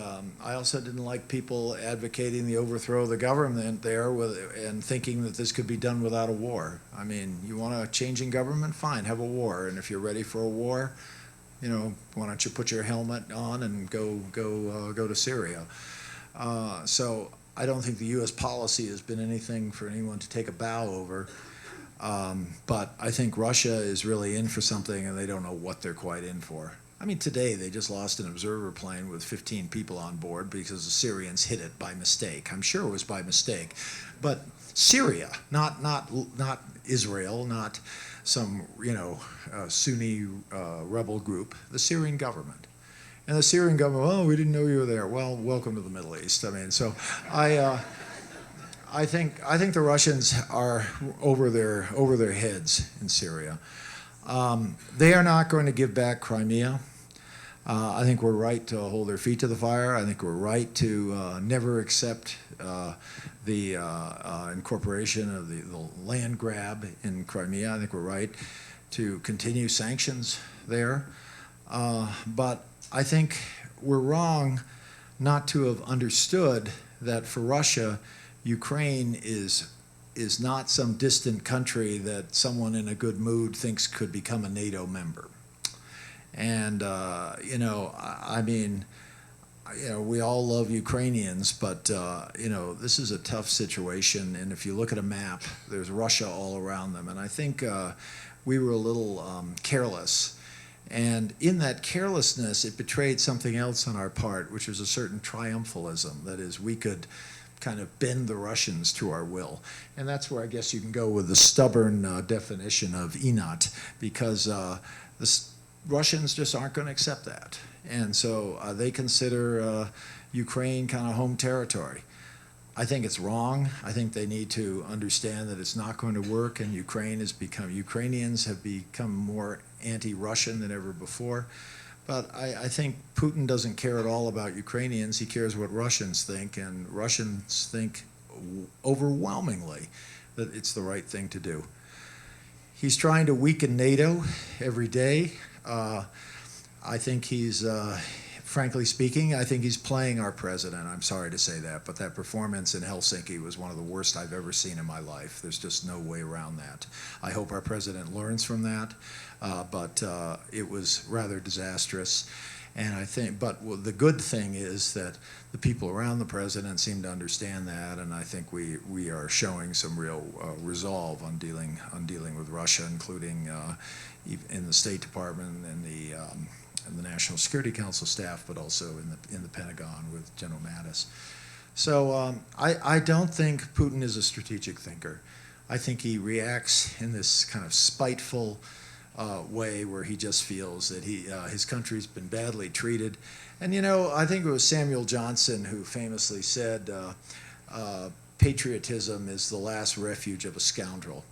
I also didn't like people advocating the overthrow of the government there and thinking that this could be done without a war. I mean, you want a changing government? Fine, have a war. And if you're ready for a war, why don't you put your helmet on and go to Syria? So I don't think the U.S. policy has been anything for anyone to take a bow over. But I think Russia is really in for something, and they don't know what they're quite in for. I mean, today they just lost an observer plane with 15 people on board because the Syrians hit it by mistake. I'm sure it was by mistake. But Syria, not Israel, not some, Sunni rebel group, the Syrian government. And the Syrian government, oh, we didn't know you were there. Well, welcome to the Middle East. I mean, so I think the Russians are over their heads in Syria. They are not going to give back Crimea. I think we're right to hold their feet to the fire. I think we're right to never accept the incorporation of the land grab in Crimea. I think we're right to continue sanctions there. But I think we're wrong not to have understood that for Russia, Ukraine is not some distant country that someone in a good mood thinks could become a NATO member. And, I mean, we all love Ukrainians, but, this is a tough situation. And if you look at a map, there's Russia all around them. And I think we were a little careless. And in that carelessness, it betrayed something else on our part, which was a certain triumphalism. That is, we could kind of bend the Russians to our will. And that's where I guess you can go with the stubborn definition of ENOT, because the Russians just aren't going to accept that. And so they consider Ukraine kind of home territory. I think it's wrong. I think they need to understand that it's not going to work, and Ukrainians have become more anti-Russian than ever before. But I think Putin doesn't care at all about Ukrainians. He cares what Russians think, and Russians think overwhelmingly that it's the right thing to do. He's trying to weaken NATO every day. I think he's, frankly speaking, I think he's playing our president. I'm sorry to say that, but that performance in Helsinki was one of the worst I've ever seen in my life. There's just no way around that. I hope our president learns from that, but it was rather disastrous. And I think, but the good thing is that the people around the president seem to understand that, and I think we are showing some real resolve on dealing with Russia, including in the State Department and the National Security Council staff, but also in the Pentagon with General Mattis. So I don't think Putin is a strategic thinker. I think he reacts in this kind of spiteful way where he just feels that his country's been badly treated. And I think it was Samuel Johnson who famously said, patriotism is the last refuge of a scoundrel.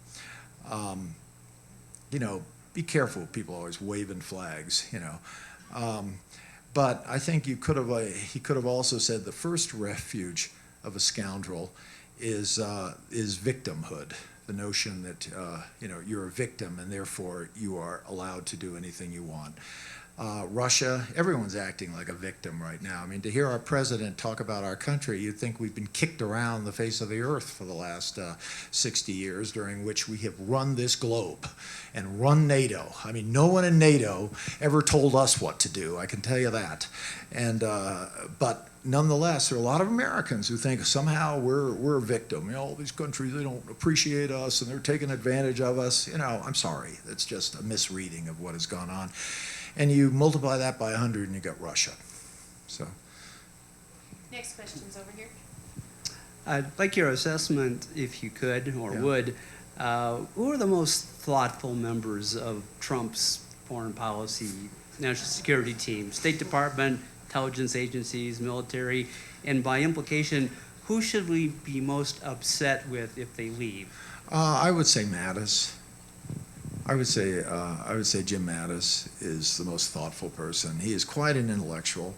Be careful, people always waving flags, but I think he could have also said the first refuge of a scoundrel is victimhood. The notion that you're a victim and therefore you are allowed to do anything you want. Russia, everyone's acting like a victim right now. I mean, to hear our president talk about our country, you'd think we've been kicked around the face of the earth for the last 60 years, during which we have run this globe and run NATO. I mean, no one in NATO ever told us what to do, I can tell you that. And but nonetheless, there are a lot of Americans who think somehow we're a victim. All these countries, they don't appreciate us and they're taking advantage of us. I'm sorry. It's just a misreading of what has gone on. And you multiply that by 100 and you got Russia. So. Next question's over here. I'd like your assessment, if you could or would. Who are the most thoughtful members of Trump's foreign policy, national security team, State Department, intelligence agencies, military, and by implication, who should we be most upset with if they leave? I would say Mattis. I would say Jim Mattis is the most thoughtful person. He is quite an intellectual.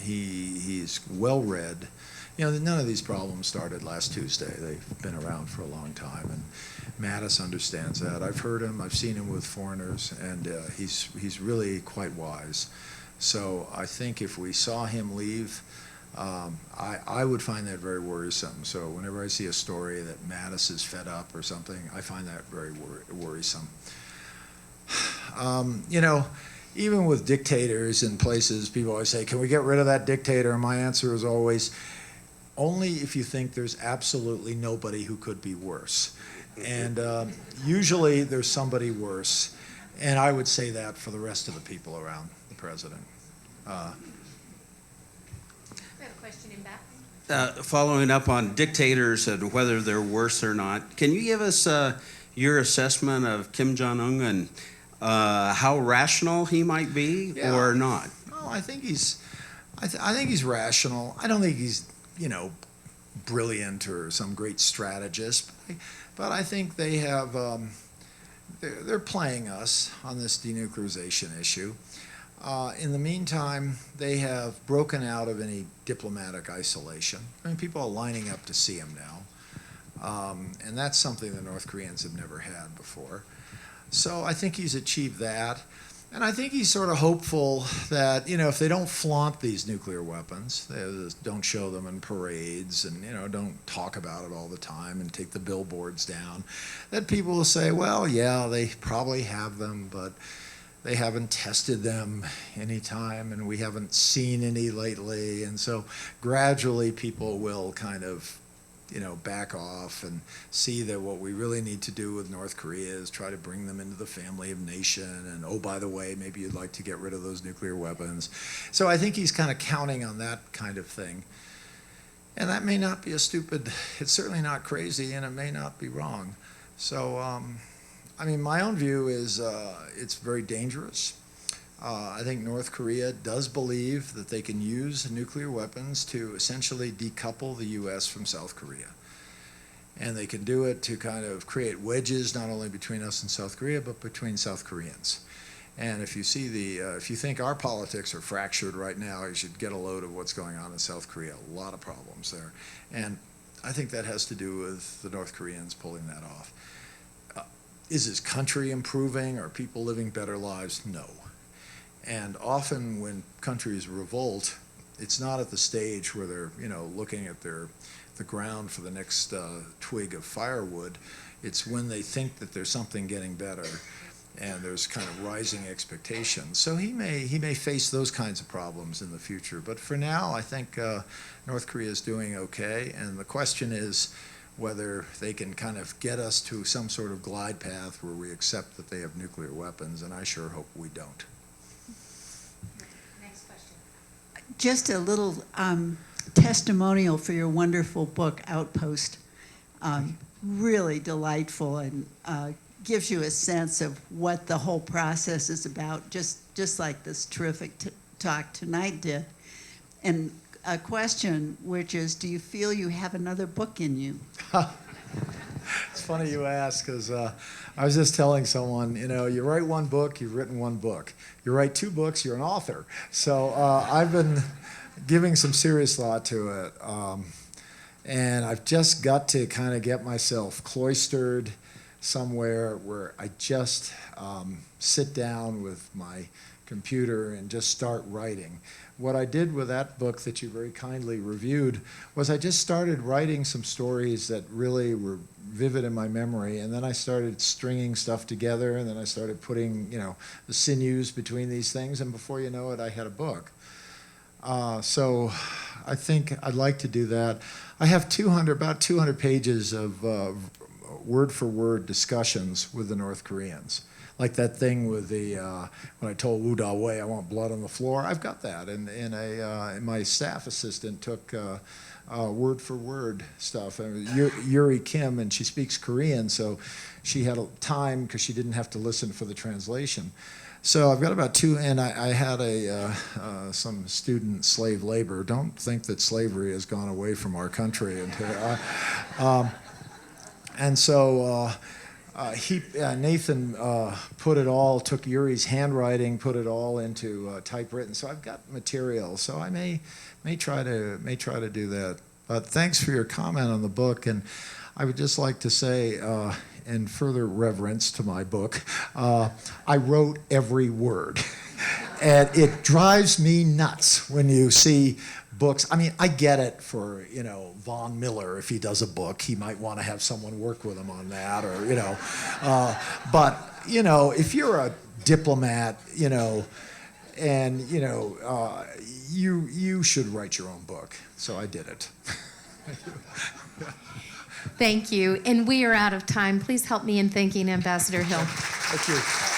He's well read. None of these problems started last Tuesday. They've been around for a long time, and Mattis understands that. I've heard him. I've seen him with foreigners, and he's really quite wise. So I think if we saw him leave, I would find that very worrisome. So whenever I see a story that Mattis is fed up or something, I find that very worrisome. Even with dictators in places, people always say, can we get rid of that dictator? And my answer is always, only if you think there's absolutely nobody who could be worse. And usually there's somebody worse. And I would say that for the rest of the people around the president. We have a question in back. Following up on dictators and whether they're worse or not, can you give us your assessment of Kim Jong-un and how rational he might be or not? Well, I think he's rational. I don't think he's, brilliant or some great strategist, but I think they have, they're playing us on this denuclearization issue. In the meantime, they have broken out of any diplomatic isolation. I mean, people are lining up to see him now. And that's something the North Koreans have never had before. So I think he's achieved that. And I think he's sort of hopeful that, if they don't flaunt these nuclear weapons, they just don't show them in parades and, don't talk about it all the time and take the billboards down, that people will say, well, yeah, they probably have them, but they haven't tested them any time, and we haven't seen any lately. And so gradually people will kind of, back off and see that what we really need to do with North Korea is try to bring them into the family of nation. And, oh, by the way, maybe you'd like to get rid of those nuclear weapons. So I think he's kind of counting on that kind of thing. And that may not be it's certainly not crazy, and it may not be wrong. So, my own view is it's very dangerous. I think North Korea does believe that they can use nuclear weapons to essentially decouple the U.S. from South Korea. And they can do it to kind of create wedges not only between us and South Korea, but between South Koreans. And if you see if you think our politics are fractured right now, you should get a load of what's going on in South Korea. A lot of problems there. And I think that has to do with the North Koreans pulling that off. Is his country improving? Are people living better lives? No. And often when countries revolt, it's not at the stage where they're, looking at the ground for the next twig of firewood. It's when they think that there's something getting better, and there's kind of rising expectations. So he may face those kinds of problems in the future. But for now, I think North Korea is doing okay. And the question is whether they can kind of get us to some sort of glide path where we accept that they have nuclear weapons. And I sure hope we don't. Just a little testimonial for your wonderful book, Outpost. Really delightful, and gives you a sense of what the whole process is about, just like this terrific talk tonight did. And a question, which is, do you feel you have another book in you? It's funny you ask, because I was just telling someone, you write one book, you've written one book. You write two books, you're an author. So I've been giving some serious thought to it. And I've just got to kind of get myself cloistered somewhere where I just sit down with my computer and just start writing. What I did with that book that you very kindly reviewed was I just started writing some stories that really were vivid in my memory, and then I started stringing stuff together, and then I started putting, the sinews between these things, and before you know it, I had a book. So I think I'd like to do that. I have about 200 pages of word-for-word discussions with the North Koreans. Like that thing with when I told Woo Da-wei I want blood on the floor. I've got that, and my staff assistant took word-for-word stuff. Yuri Kim, and she speaks Korean, so she had time because she didn't have to listen for the translation. So I've got about two, and I had some student slave labor. Don't think that slavery has gone away from our country. And so Nathan put it all, took Yuri's handwriting, put it all into typewritten. So I've got material. So I may try to do that. But thanks for your comment on the book, and I would just like to say, in further reverence to my book, I wrote every word. And it drives me nuts when you see books. I mean, I get it for, Von Miller, if he does a book, he might want to have someone work with him on that, or, but, if you're a diplomat, and, you should write your own book. So I did it. Thank you. And we are out of time. Please help me in thanking Ambassador Hill. Thank you.